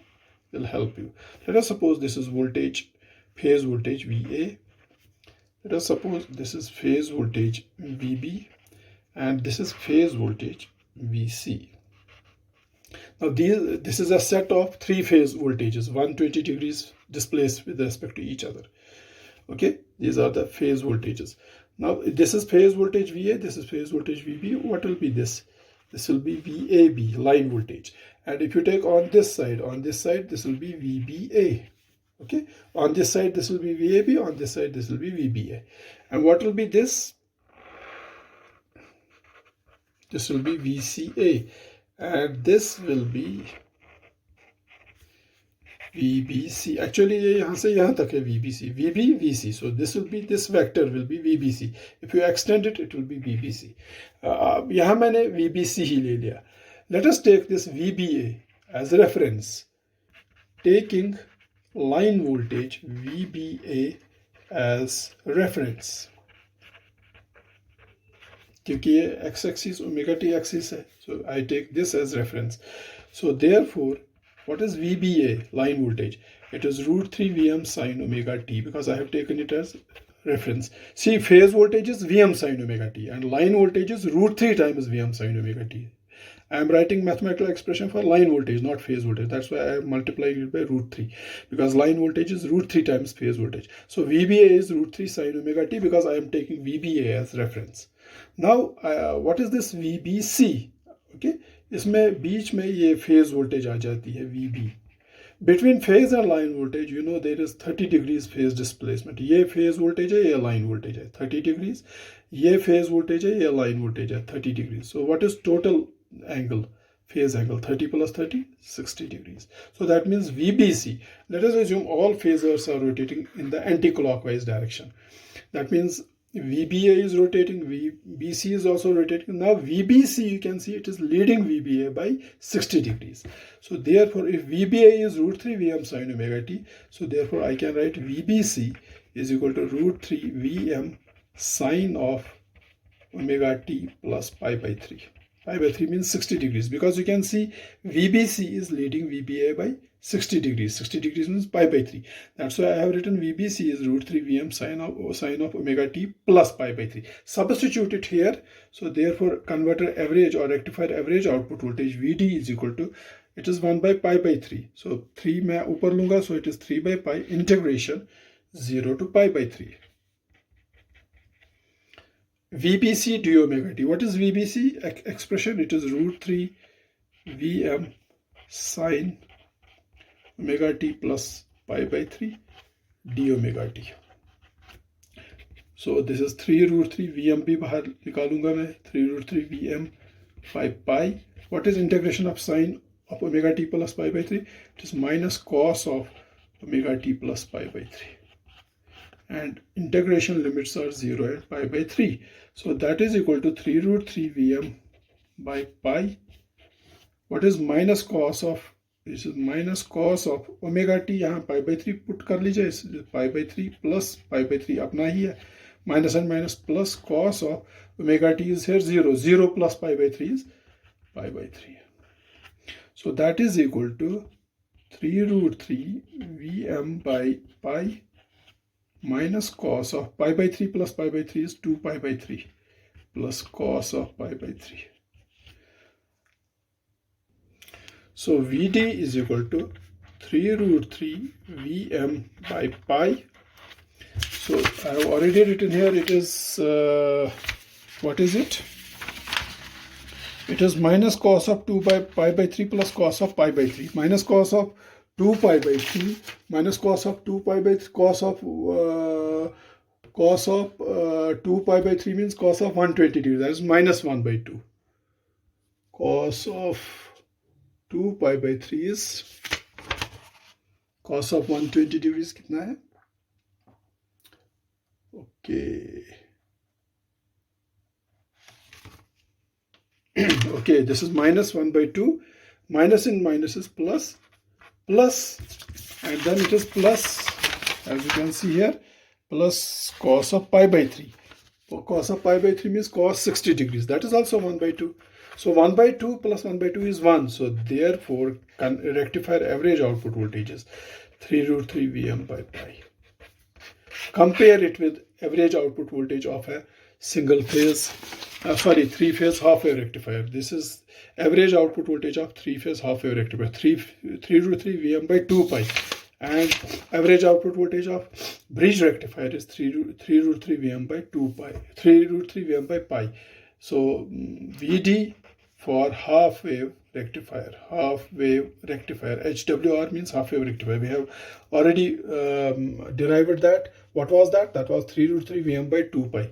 will help you. Let us suppose this is voltage, phase voltage VA. Let us suppose this is phase voltage VB, and this is phase voltage VC. Now this is a set of 3 phase voltages, 120 degrees displaced with respect to each other. Okay, these are the phase voltages. Now this is phase voltage VA, this is phase voltage VB. What will be this? This will be VAB, line voltage. And if you take on this side, this will be VBA. Okay, on this side this will be VAB, on this side this will be VBA. And what will be this? This will be VCA, and this will be VBC. Actually ये यहाँ से यहाँ तक है VBC, VB, VC. So this will be, this vector will be VBC. If you extend it, it will be VBC. यहाँ मैंने VBC ही ले लिया. Let us take this VBA as a reference, taking line voltage VBA as reference. क्योंकि ये x-axis omega t axis है, so I take this as reference. So therefore, what is VBA, line voltage? It is √3 Vm sin omega t, because I have taken it as reference. See, phase voltage is Vm sin omega t, and line voltage is √3 times Vm sin omega t. I am writing mathematical expression for line voltage, not phase voltage. That's why I am multiplying it by √3, because line voltage is √3 times phase voltage. So VBA is √3 sin omega t, because I am taking VBA as reference. Now what is this VBC? Okay, इसमें बीच में ये phase voltage आ जाती है VB. Between phase and line voltage, you know, there is 30 degrees phase displacement. ये phase voltage है, ये line voltage है 30 degrees. ये phase voltage है, ये line voltage है 30 degrees. So what is total angle? Phase angle 30 plus 30, 60 degrees. So that means VBC. Let us assume all phasors are rotating in the anti-clockwise direction. That means VBA is rotating, VBC is also rotating. Now VBC, you can see it is leading VBA by 60 degrees. So therefore, if VBA is √3 Vm sin omega t, so therefore I can write VBC is equal to √3 Vm sin of omega t plus pi by 3. Pi by 3 means 60 degrees, because you can see VBC is leading VBA by 60 degrees. 60 degrees means pi by 3. That's why I have written VBC is √3 Vm sin of omega t plus pi by 3. Substitute it here. So therefore, converter average or rectifier average output voltage VD is equal to, it is 1 by pi by 3. So 3 मैं ऊपर लूँगा, so it is 3 by pi integration 0 to pi by 3. VBC d omega t. What is VBC expression? It is √3 Vm sin omega t plus pi by 3 d omega t. So this is 3 √3 Vm भी बाहर निकालूंगा मैं, 3 √3 Vm by pi. What is integration of sin of omega t plus pi by 3? It is minus cos of omega t plus pi by 3. And integration limits are 0 and pi by 3. So that is equal to 3 √3 Vm by pi. What is minus cos of? This is minus cos of omega t. यहाँ pi by 3 put कर लीजिए. Pi by 3 plus pi by 3 अपना ही है. Minus and minus plus cos of omega t is here 0. 0 plus pi by 3 is pi by 3. So that is equal to 3 √3 Vm by pi minus cos of pi by 3 plus pi by 3 is 2 pi by 3 plus cos of pi by 3. So VD is equal to 3 √3 Vm by pi. So I have already written here, it is, what is it? It is minus cos of 2 by pi by 3 plus cos of pi by 3. Minus cos of 2 pi by 3 minus cos of 2 pi by 3, cos of 2 pi by 3 means cos of 120 degrees. That is minus 1 by 2. Cos of 2 pi by 3 is cos of 120 degrees. कितना है? Okay. Okay, this is minus 1 by 2. Minus in minus is plus. Plus, and then it is plus, as you can see here, plus cos of pi by 3. So cos of pi by 3 means cos 60 degrees. That is also 1 by 2. So 1 by 2 plus 1 by 2 is 1. So therefore, rectifier average output voltage is 3 √3 Vm by pi. Compare it with average output voltage of a single phase, three phase half wave rectifier. This is average output voltage of 3 phase half wave rectifier, 3 √3 Vm by 2 pi. And average output voltage of bridge rectifier is 3 root 3 Vm by 2 pi, 3 root 3 Vm by pi. So Vd for half wave rectifier, HWR means half wave rectifier. We have already derived that. What was that? That was 3 root 3 Vm by 2 pi.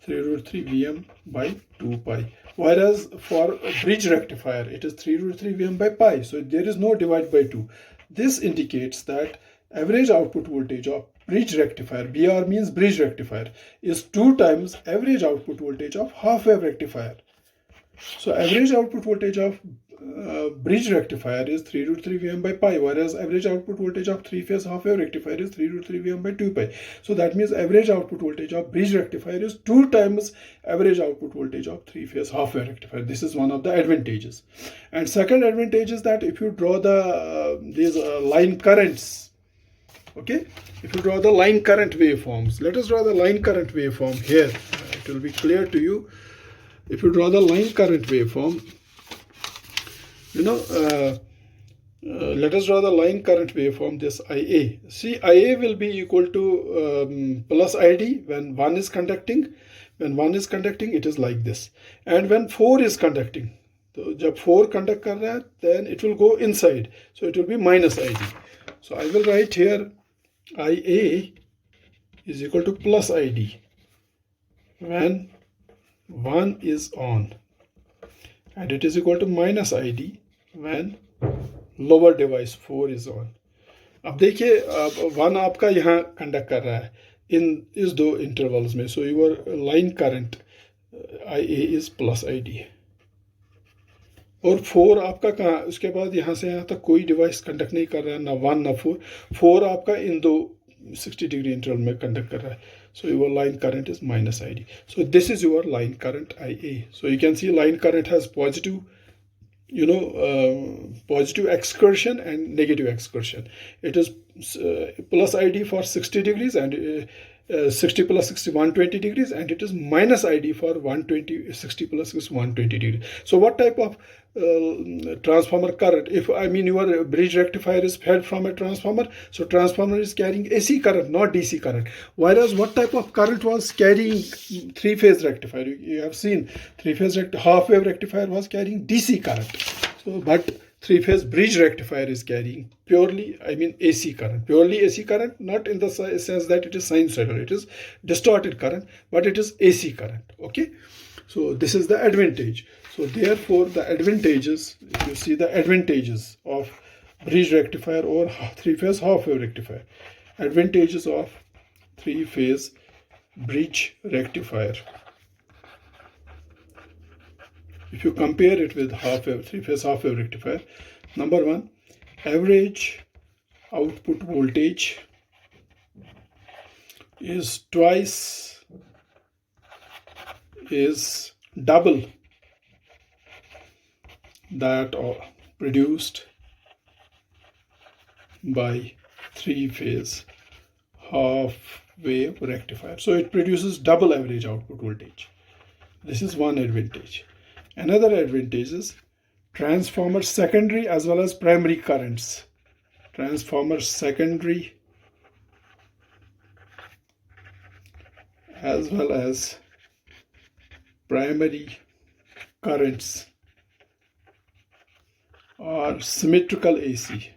3 root 3 Vm by 2 pi. Whereas for bridge rectifier, it is 3 root 3 Vm by pi. So there is no divide by 2. This indicates that average output voltage of bridge rectifier, BR means bridge rectifier, is 2 times average output voltage of half wave rectifier. So average output voltage of bridge rectifier is 3 root 3 Vm by pi, whereas average output voltage of 3-phase half wave rectifier is 3 root 3 Vm by 2 pi. So that means average output voltage of bridge rectifier is 2 times average output voltage of 3-phase half wave rectifier. This is one of the advantages. And second advantage is that if you draw the these line currents, okay, if you draw the line current waveforms, let us draw the line current waveform here. It will be clear to you. If you draw the line current waveform, let us draw the line current waveform, this IA. See, IA will be equal to plus ID when 1 is conducting. When 1 is conducting, it is like this. And when 4 is conducting, so जब 4 conduct कर रहा है, then it will go inside. So it will be minus ID. So I will write here IA is equal to plus ID when 1 is on, and it is equal to minus ID when lower device 4 is on. अब देखिए 1 आपका यहाँ conduct कर रहा है इन इस दो intervals में, so your line current IA is plus ID, और 4 आपका कहाँ, उसके बाद यहाँ से यहाँ तक कोई डिवाइस कंडक्ट नहीं कर रहा है, ना 1 ना 4 आपका इन दो 60 डिग्री इंटरवल में कंडक्ट कर रहा है. So your line current is minus ID. So this is your line current IA. So you can see line current has positive, positive excursion and negative excursion. It is plus ID for 60 degrees and 60 plus 60 120 degrees, and it is minus ID for 120 60 plus 60 120 degrees. So what type of transformer current? If your bridge rectifier is fed from a transformer, so transformer is carrying AC current, not DC current. Whereas what type of current was carrying 3-phase rectifier? You have seen 3-phase half wave rectifier was carrying DC current. So but 3-phase bridge rectifier is carrying purely, AC current. Purely AC current, not in the sense that it is sinusoidal. It is distorted current, but it is AC current. Okay. So this is the advantage. So therefore the advantages, if you see the advantages of bridge rectifier or 3-phase half wave rectifier. Advantages of 3-phase bridge rectifier. If you compare it with 3-phase half wave rectifier, number 1, average output voltage is double that produced by 3-phase half wave rectifier. So it produces double average output voltage. This is one advantage. Another advantage is transformer secondary as well as primary currents. Transformer secondary as well as primary currents are symmetrical AC.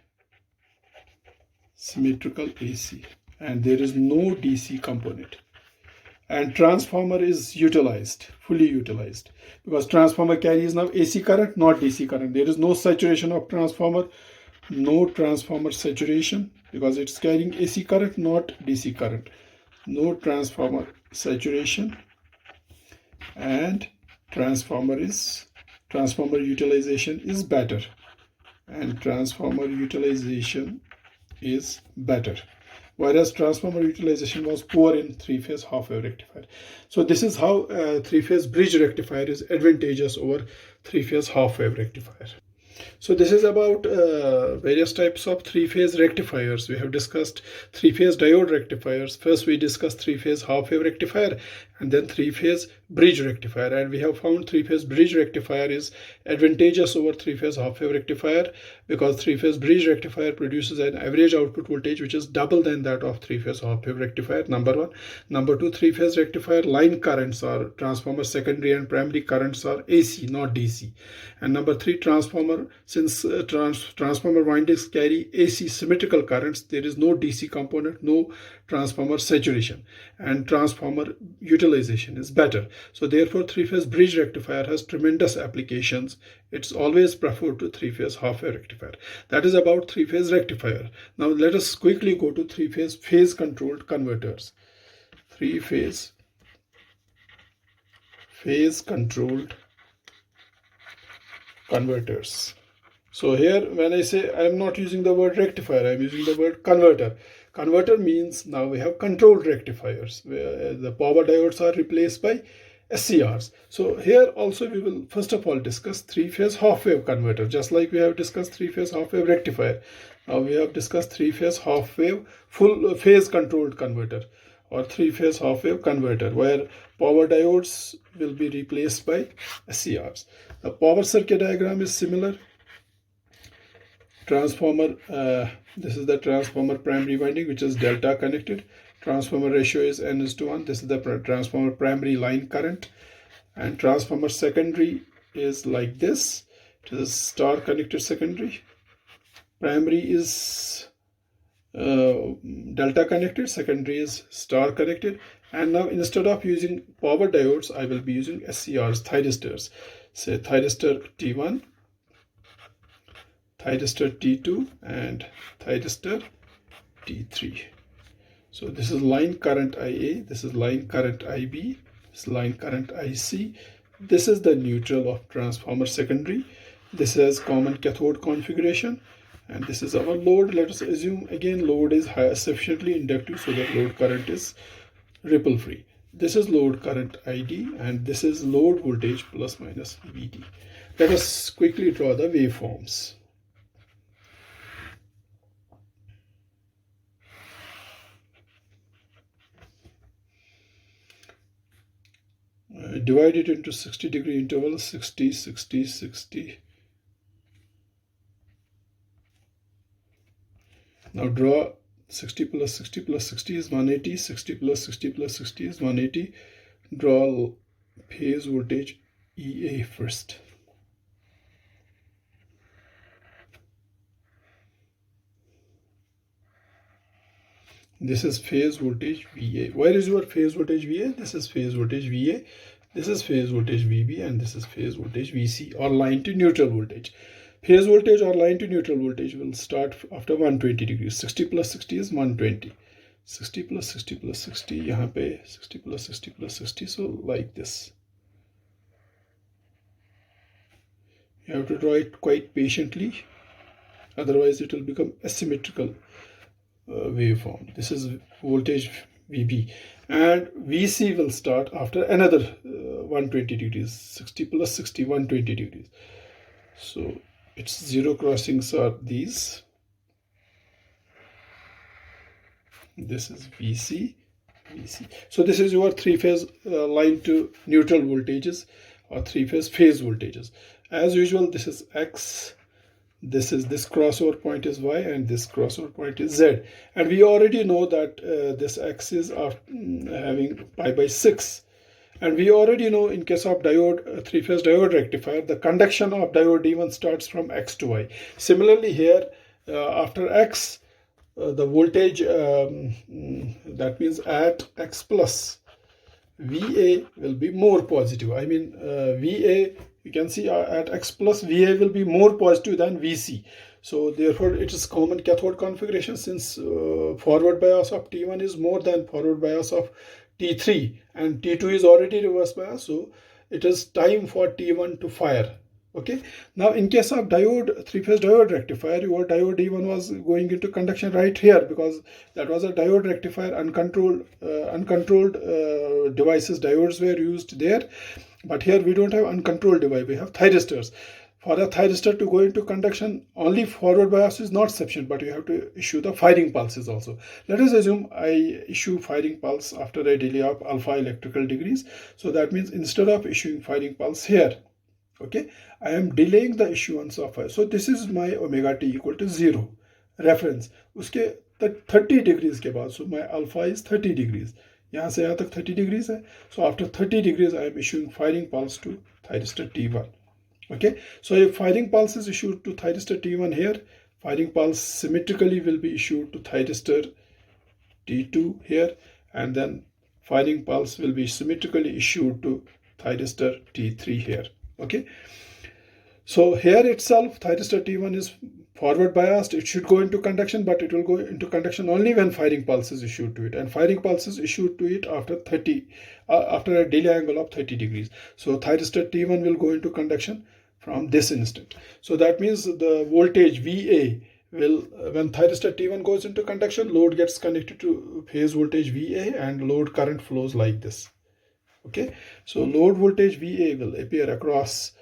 Symmetrical AC, and there is no DC component. And transformer is utilized, fully utilized, because transformer carries now AC current, not DC current. There is no saturation of transformer, no transformer saturation, because it's carrying AC current, not DC current. No transformer saturation, and transformer utilization is better. And transformer utilization is better. Whereas transformer utilization was poor in 3-phase half wave rectifier. So this is how 3-phase bridge rectifier is advantageous over 3-phase half wave rectifier. So this is about various types of 3-phase rectifiers. We have discussed 3-phase diode rectifiers. First we discussed 3-phase half wave rectifier, and then three-phase bridge rectifier. And we have found three-phase bridge rectifier is advantageous over three-phase half-wave rectifier, because three-phase bridge rectifier produces an average output voltage which is double than that of three-phase half-wave rectifier, number one. Number two, three-phase rectifier line currents or transformer secondary and primary currents are AC, not DC. And number three, transformer, since transformer windings carry AC symmetrical currents, there is no DC component, no transformer saturation, and transformer utilization is better. So therefore three-phase bridge rectifier has tremendous applications. It's always preferred to three-phase half-wave rectifier. That is about three-phase rectifier. Now let us quickly go to three-phase phase-controlled converters. Three-phase phase-controlled converters. So here when I say, I am not using the word rectifier, I am using the word converter. Converter means now we have controlled rectifiers where the power diodes are replaced by SCRs. So here also we will first of all discuss three-phase half-wave converter, just like we have discussed three-phase half-wave rectifier. Now we have discussed three-phase half-wave full phase controlled converter, or three-phase half-wave converter, where power diodes will be replaced by SCRs. The power circuit diagram is similar. Transformer, this is the transformer primary winding which is delta connected. Transformer ratio is N:1. This is the transformer primary line current, and transformer secondary is like this. It is star connected secondary. Primary is delta connected, secondary is star connected. And now instead of using power diodes, I will be using SCRs, thyristors. Say thyristor T1, thyristor T2, and thyristor T3. So this is line current IA, this is line current IB, this is line current IC. This is the neutral of transformer secondary. This has common cathode configuration, and this is our load. Let us assume again load is sufficiently inductive so that load current is ripple free. This is load current ID, and this is load voltage plus minus VD. Let us quickly draw the waveforms. Divide it into 60-degree intervals, 60, 60, 60. Now draw 60 plus 60 plus 60 is 180, 60 plus 60 plus 60 is 180. Draw phase voltage EA first. This is phase voltage VA. Where is your phase voltage VA? This is phase voltage VA. This is phase voltage VB, and this is phase voltage VC, or line to neutral voltage. Phase voltage or line to neutral voltage will start after 120 degrees. 60 plus 60 is 120. 60 plus 60 plus 60, यहाँ पे 60 plus 60 plus 60, so like this. You have to draw it quite patiently, otherwise it will become asymmetrical waveform. This is voltage VB, and VC will start after another 120 degrees. 60 plus 60, 120 degrees. So its zero crossings are these. This is VC, VC. So this is your three-phase line to neutral voltages, or three-phase phase voltages. As usual, this is X. This crossover point is Y, and this crossover point is Z. And we already know that this axis are having pi by 6. And we already know in case of diode, three-phase diode rectifier, the conduction of diode D1 starts from X to Y. Similarly here, after X, the voltage, that means at X plus, VA will be more positive. I mean, VA, you can see at X plus, VA will be more positive than VC. So therefore, it is common cathode configuration, since forward bias of T1 is more than forward bias of T3, and T2 is already reverse bias. So it is time for T1 to fire. Okay. Now in case of diode, three-phase diode rectifier, your diode D1 was going into conduction right here, because that was a diode rectifier. Uncontrolled devices, diodes were used there. But here we don't have uncontrolled device, we have thyristors. For a thyristor to go into conduction, only forward bias is not sufficient, but you have to issue the firing pulses also. Let us assume I issue firing pulse after a delay of alpha electrical degrees. So that means instead of issuing firing pulse here, okay, I am delaying the issuance of fire. So this is my omega t equal to 0 reference. उसके 30 degrees के बाद, so my alpha is 30 degrees. यहाँ से यहाँ तक 30 degrees है. So after 30 degrees, I am issuing firing pulse to thyristor T1. Okay, so if firing pulse is issued to thyristor T1 here, firing pulse symmetrically will be issued to thyristor T2 here, and then firing pulse will be symmetrically issued to thyristor T3 here. Okay, so here itself thyristor T1 is forward biased. It should go into conduction, but it will go into conduction only when firing pulse is issued to it, and firing pulse is issued to it after after a delay angle of 30 degrees. So thyristor T1 will go into conduction from this instant. So that means the voltage VA will, when thyristor T1 goes into conduction, load gets connected to phase voltage VA and load current flows like this. Okay, so load voltage VA will appear across,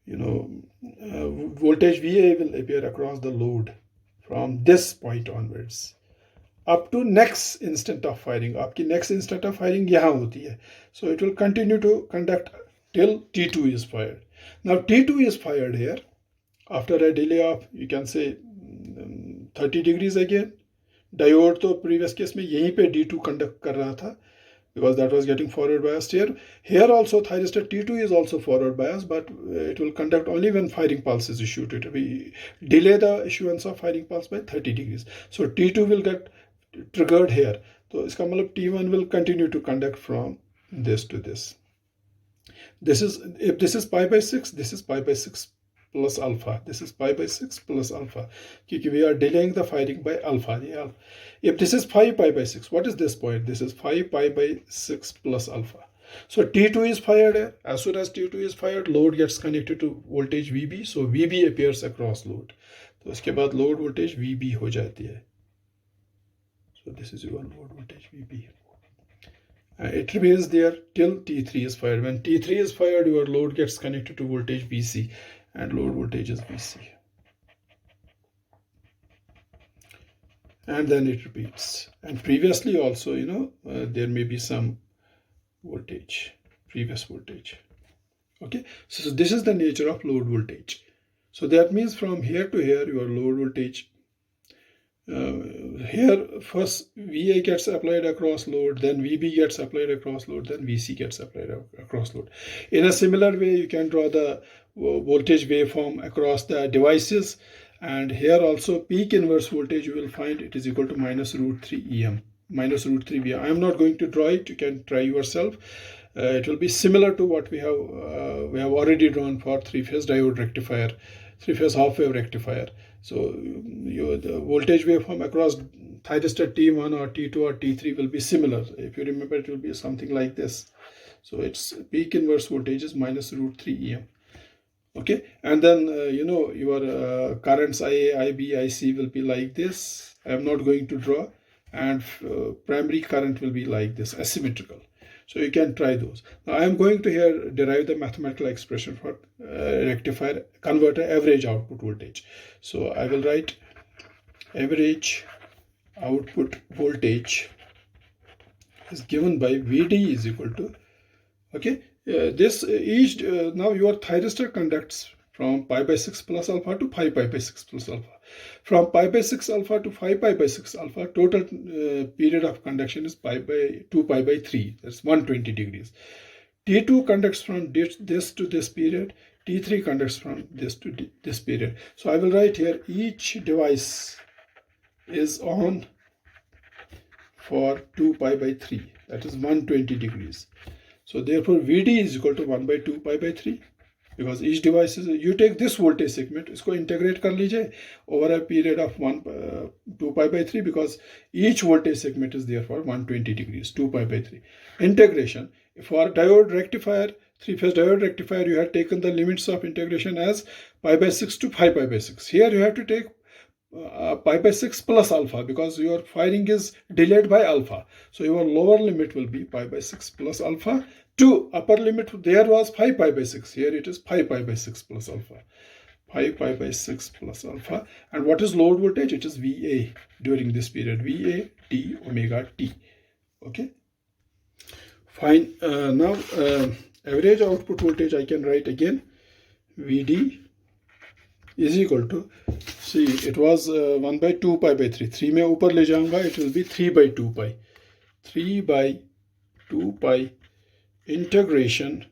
voltage VA will appear across the load from this point onwards up to next instant of firing. आपकी next instant of firing यहाँ होती है. So it will continue to conduct till T2 is fired. Now T2 is fired here after a delay of, you can say, 30 degrees again. Diode तो previous case में यहीं पे D2 conduct कर रहा था, because that was getting forward biased here. Here also thyristor T2 is also forward biased, but it will conduct only when firing pulse is issued. It will delay the issuance of firing pulse by 30 degrees. So T2 will get triggered here. So इसका मतलब T1 will continue to conduct from this to this. This is, if this is pi by 6, this is pi by 6 plus alpha. This is pi by 6 plus alpha. Because we are delaying the firing by alpha. Yeah. If this is 5 pi by 6, what is this point? This is 5 pi by 6 plus alpha. So T2 is fired. As soon as T2 is fired, load gets connected to voltage VB. So VB appears across load. तो इसके बाद load voltage VB हो जाती है. So this is your load voltage VB. It remains there till T3 is fired. When T3 is fired, your load gets connected to voltage VC, and load voltage is VC. And then it repeats. And previously also, there may be some voltage, previous voltage. Okay, so this is the nature of load voltage. So that means from here to here, your load voltage, here first VA gets applied across load, then VB gets applied across load, then VC gets applied across load. In a similar way, you can draw the voltage waveform across the devices, and here also peak inverse voltage, you will find it is equal to minus root 3 EM, minus root 3 VM. I am not going to draw it, you can try yourself. It will be similar to what we have already drawn for three-phase diode rectifier, three-phase half-wave rectifier. So the voltage waveform across thyristor T1 or T2 or T3 will be similar. If you remember, it will be something like this. So its peak inverse voltage is minus root 3 EM. Okay, and then your currents IA, IB, IC will be like this. I am not going to draw, and primary current will be like this, asymmetrical. So you can try those. Now I am going to here derive the mathematical expression for rectifier converter average output voltage. So I will write average output voltage is given by VD is equal to, okay, now your thyristor conducts from pi by 6 plus alpha to 5 pi by 6 plus alpha. From pi by 6 alpha to 5 pi by 6 alpha, total period of conduction is 2 pi by 3. That's 120 degrees. T2 conducts from this to this period. T3 conducts from this to this period. So I will write here each device is on for 2 pi by 3. That is 120 degrees. So therefore VD is equal to 1 by 2 pi by 3. Because each device is, you take this voltage segment, इसको integrate कर लीजिए over a period of 2 pi by 3, because each voltage segment is there for 120 degrees, 2 pi by 3. Integration. For diode rectifier, three-phase diode rectifier, you have taken the limits of integration as pi by 6 to 5 pi by 6. Here you have to take pi by 6 plus alpha, because your firing is delayed by alpha. So your lower limit will be pi by 6 plus alpha. To upper limit there was 5 pi by 6. Here it is 5 pi by 6 plus alpha. 5 pi by 6 plus alpha. And what is load voltage? It is VA during this period, VA d omega t. Okay, fine. Now average output voltage I can write again, VD is equal to, see it was 1 by 2 pi by 3, 3 में ऊपर ले जाऊंगा, it will be 3 by 2 pi, 3 by 2 pi integration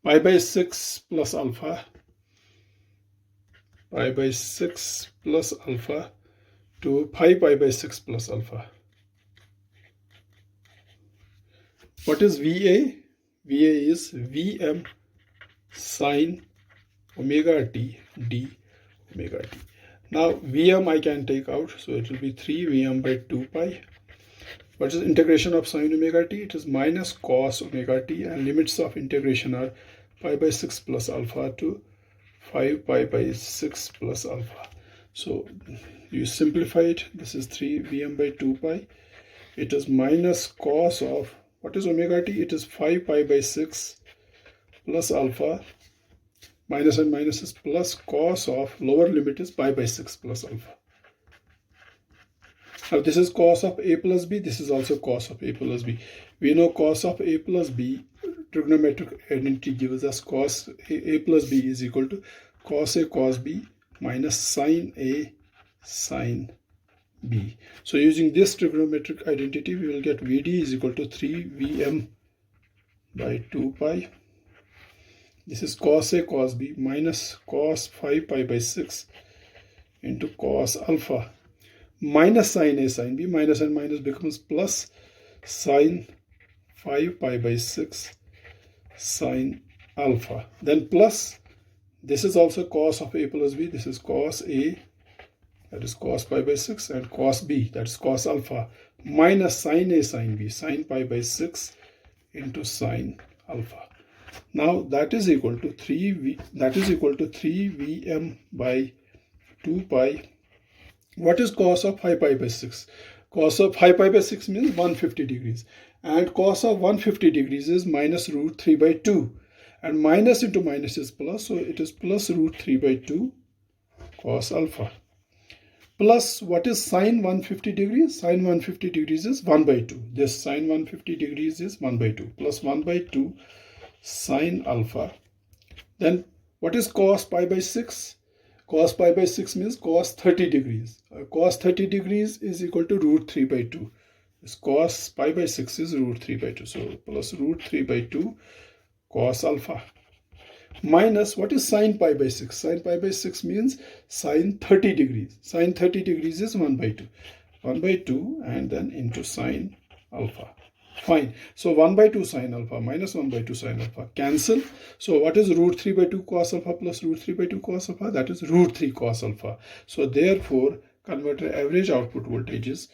pi by 6 plus alpha, pi by 6 plus alpha to pi by 6 plus alpha. What is VA? VA is Vm sine omega t d omega t. Now Vm I can take out, so it will be 3 Vm by 2 pi. What is integration of sine omega t? It is minus cos omega t, and limits of integration are pi by 6 plus alpha to 5 pi by 6 plus alpha. So you simplify it. This is 3 Vm by 2 pi. It is minus cos of, what is omega t? It is 5 pi by 6 plus alpha. Minus and minus is plus, cos of lower limit is pi by 6 plus alpha. Now this is cos of a plus b. This is also cos of a plus b. We know cos of a plus b, trigonometric identity gives us cos a plus b is equal to cos a cos b minus sin a sin b. So using this trigonometric identity, we will get Vd is equal to 3 Vm by 2 pi. This is cos a cos b minus cos 5 pi by 6 into cos alpha minus sin a sin b. Minus and minus becomes plus sin 5 pi by 6 sin alpha. Then plus, this is also cos of a plus b. This is cos a, that is cos pi by 6, and cos b, that is cos alpha, minus sin a sin b, sin pi by 6 into sin alpha. Now that is equal to 3 Vm by 2 pi. What is cos of 5 pi by 6? Cos of 5 pi by 6 means 150 degrees. And cos of 150 degrees is minus root 3 by 2. And minus into minus is plus, so it is plus root 3 by 2 cos alpha. Plus, what is sine 150 degrees? Sine 150 degrees is 1 by 2. This sine 150 degrees is 1 by 2. Plus 1 by 2 sine alpha. Then what is cos pi by 6? Cos pi by 6 means cos 30 degrees. Cos 30 degrees is equal to root 3 by 2. This cos pi by 6 is root 3 by 2. So plus root 3 by 2 cos alpha. Minus, what is sine pi by 6? Sine pi by 6 means sine 30 degrees. Sine 30 degrees is 1 by 2. 1 by 2 and then into sine alpha. Fine. So 1 by 2 sine alpha minus 1 by 2 sine alpha cancel. So what is root 3 by 2 cos alpha plus root 3 by 2 cos alpha? That is root 3 cos alpha. So therefore, converter average output voltage is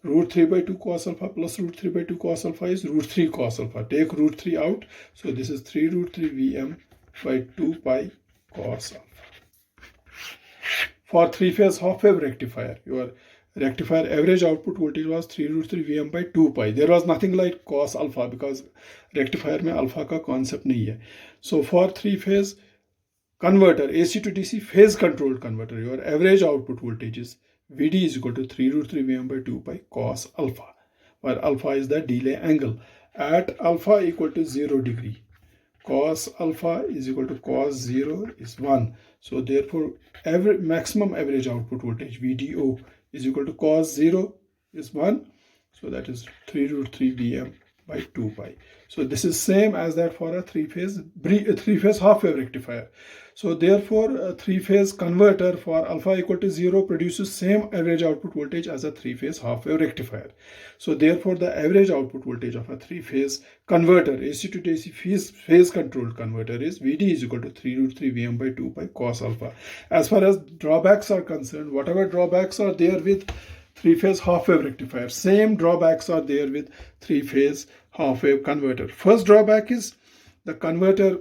root 3 by 2 cos alpha plus root 3 by 2 cos alpha is root 3 cos alpha. Take root 3 out. So this is 3 root 3 Vm by 2 pi cos alpha. For 3-phase half-wave rectifier, your rectifier average output voltage was 3 root 3 Vm by 2 pi. There was nothing like cos alpha because rectifier में alpha का concept नहीं है. So for 3-phase converter, AC to DC phase controlled converter, your average output voltage is Vd is equal to 3 root 3 Vm by 2 pi cos alpha, where alpha is the delay angle. At alpha equal to 0 degree, cos alpha is equal to cos 0 is 1. So therefore, maximum average output voltage VDO is equal to cos 0 is 1. So that is 3 root 3 Vm by 2 pi. So this is same as that for a three-phase half-wave rectifier. So therefore, a three-phase converter for alpha equal to 0 produces same average output voltage as a three-phase half-wave rectifier. So therefore, the average output voltage of a three-phase converter, AC to DC phase controlled converter, is Vd is equal to 3 root 3 Vm by 2 pi cos alpha. As far as drawbacks are concerned, whatever drawbacks are there with three-phase half-wave rectifier, same drawbacks are there with three-phase half-wave converter. First drawback is the converter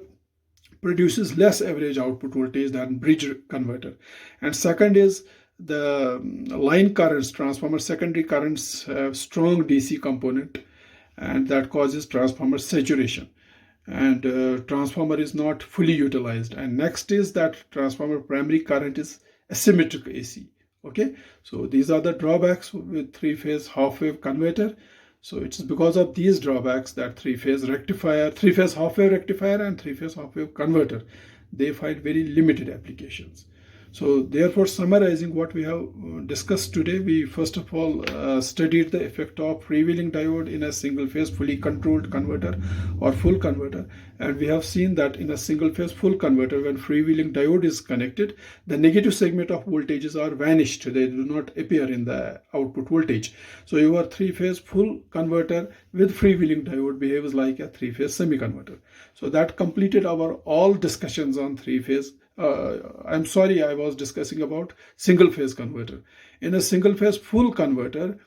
produces less average output voltage than bridge converter. And second is the line currents, transformer secondary currents have strong DC component, and that causes transformer saturation. and transformer is not fully utilized. And next is that transformer primary current is asymmetric AC. Okay, so these are the drawbacks with three-phase half-wave converter. So it's because of these drawbacks that three-phase rectifier, three-phase half-wave rectifier and three-phase half-wave converter, they find very limited applications. So therefore, summarizing what we have discussed today, we first of all studied the effect of freewheeling diode in a single phase fully controlled converter or full converter. And we have seen that in a single phase full converter, when freewheeling diode is connected, the negative segment of voltages are vanished. They do not appear in the output voltage. So your three-phase full converter with freewheeling diode behaves like a three-phase semi-converter. So that completed our all discussions on three-phase. I'm sorry, I was discussing about single phase converter. In a single phase full converter,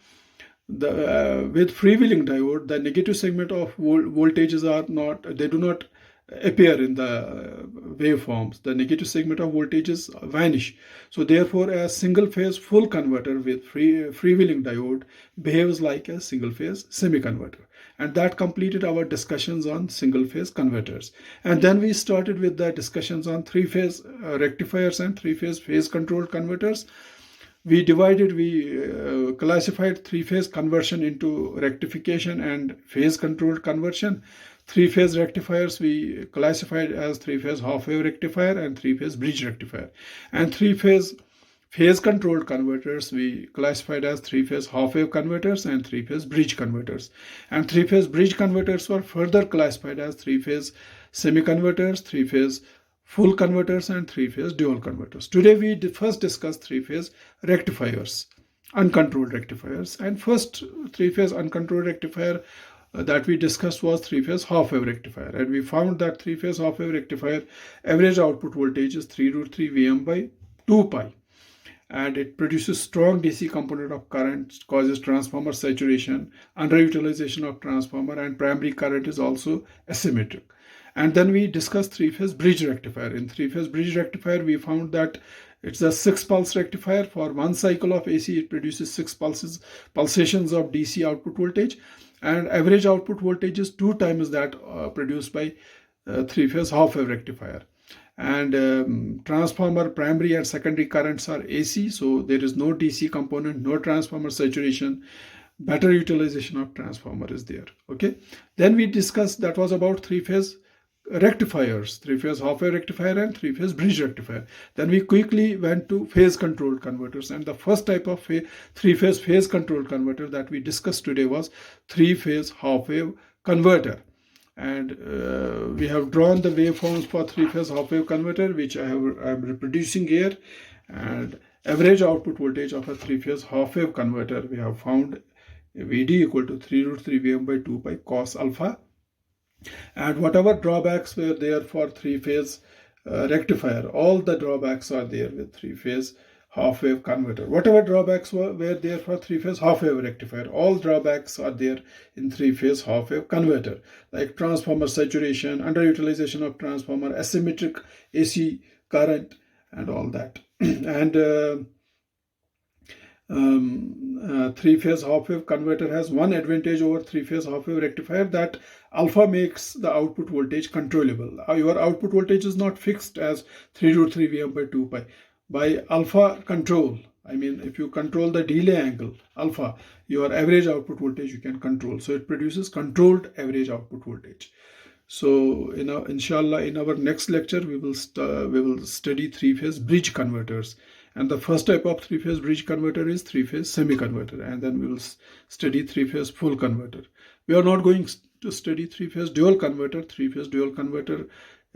with freewheeling diode, the negative segment of voltages they do not appear in the waveforms. The negative segment of voltages vanish. So therefore, a single phase full converter with freewheeling diode behaves like a single phase semi-converter. And that completed our discussions on single phase converters. And then we started with the discussions on three-phase rectifiers and three-phase phase controlled converters. We classified three-phase conversion into rectification and phase controlled conversion. Three-phase rectifiers we classified as three-phase half-wave rectifier and three-phase bridge rectifier. And three-phase phase controlled converters we classified as three-phase half-wave converters and three-phase bridge converters. And three-phase bridge converters were further classified as three-phase semi-converters, three-phase full converters and three-phase dual converters. Today we first discuss three-phase rectifiers, uncontrolled rectifiers. And first three-phase uncontrolled rectifier that we discussed was three-phase half-wave rectifier. And we found that three-phase half-wave rectifier average output voltage is 3√3 Vm by 2 pi. And it produces strong DC component of current, causes transformer saturation, underutilization of transformer, and primary current is also asymmetric. And then we discussed three-phase bridge rectifier. In three-phase bridge rectifier, we found that it's a 6-pulse rectifier. For one cycle of AC, it produces 6 pulsations of DC output voltage, and average output voltage is 2 times that produced by three-phase half-wave rectifier. And transformer primary and secondary currents are AC, so there is no DC component, no transformer saturation, better utilization of transformer is there. Okay, then we discussed, that was about three-phase rectifiers, three-phase half-wave rectifier and three-phase bridge rectifier. Then we quickly went to phase controlled converters, and the first type of three-phase phase controlled converter that we discussed today was three-phase half-wave converter. And we have drawn the waveforms for three-phase half-wave converter, which I am reproducing here. And average output voltage of a three-phase half-wave converter, we have found Vd equal to 3√3 Vm by 2 pi cos alpha. And whatever drawbacks were there for three-phase rectifier, all the drawbacks are there with three-phase half-wave converter. Whatever drawbacks were there for three-phase half-wave rectifier, all drawbacks are there in three-phase half-wave converter, like transformer saturation, underutilization of transformer, asymmetric AC current, and all that. And three-phase half-wave converter has one advantage over three-phase half-wave rectifier, that alpha makes the output voltage controllable. Your output voltage is not fixed as 3√3 Vm by 2 pi. By alpha control, I mean if you control the delay angle alpha, your average output voltage you can control. So it produces controlled average output voltage. So inshallah, in our next lecture we will study three-phase bridge converters. And the first type of three-phase bridge converter is three-phase semi-converter. And then we will study three-phase full converter. We are not going to study three-phase dual converter. Three-phase dual converter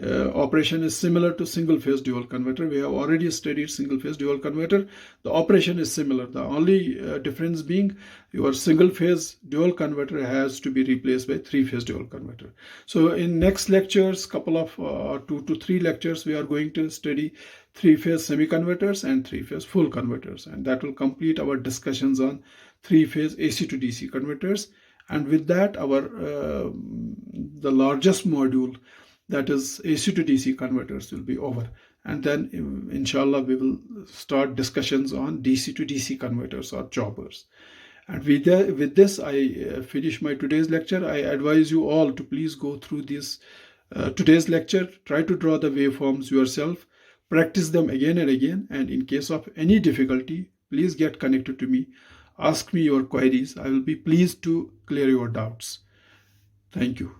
operation is similar to single-phase dual converter. We have already studied single-phase dual converter. The operation is similar. The only difference being your single-phase dual converter has to be replaced by three-phase dual converter. So in next lectures, couple of 2 to 3 lectures, we are going to study three-phase semi-converters and three-phase full converters, and that will complete our discussions on three-phase AC to DC converters. And with that, our the largest module, that is AC to DC converters, will be over. And then inshallah we will start discussions on DC to DC converters or choppers. And with this I finish my today's lecture. I advise you all to please go through these today's lecture. Try to draw the waveforms yourself, practice them again and again, and in case of any difficulty, please get connected to me. Ask me your queries. I will be pleased to clear your doubts. Thank you.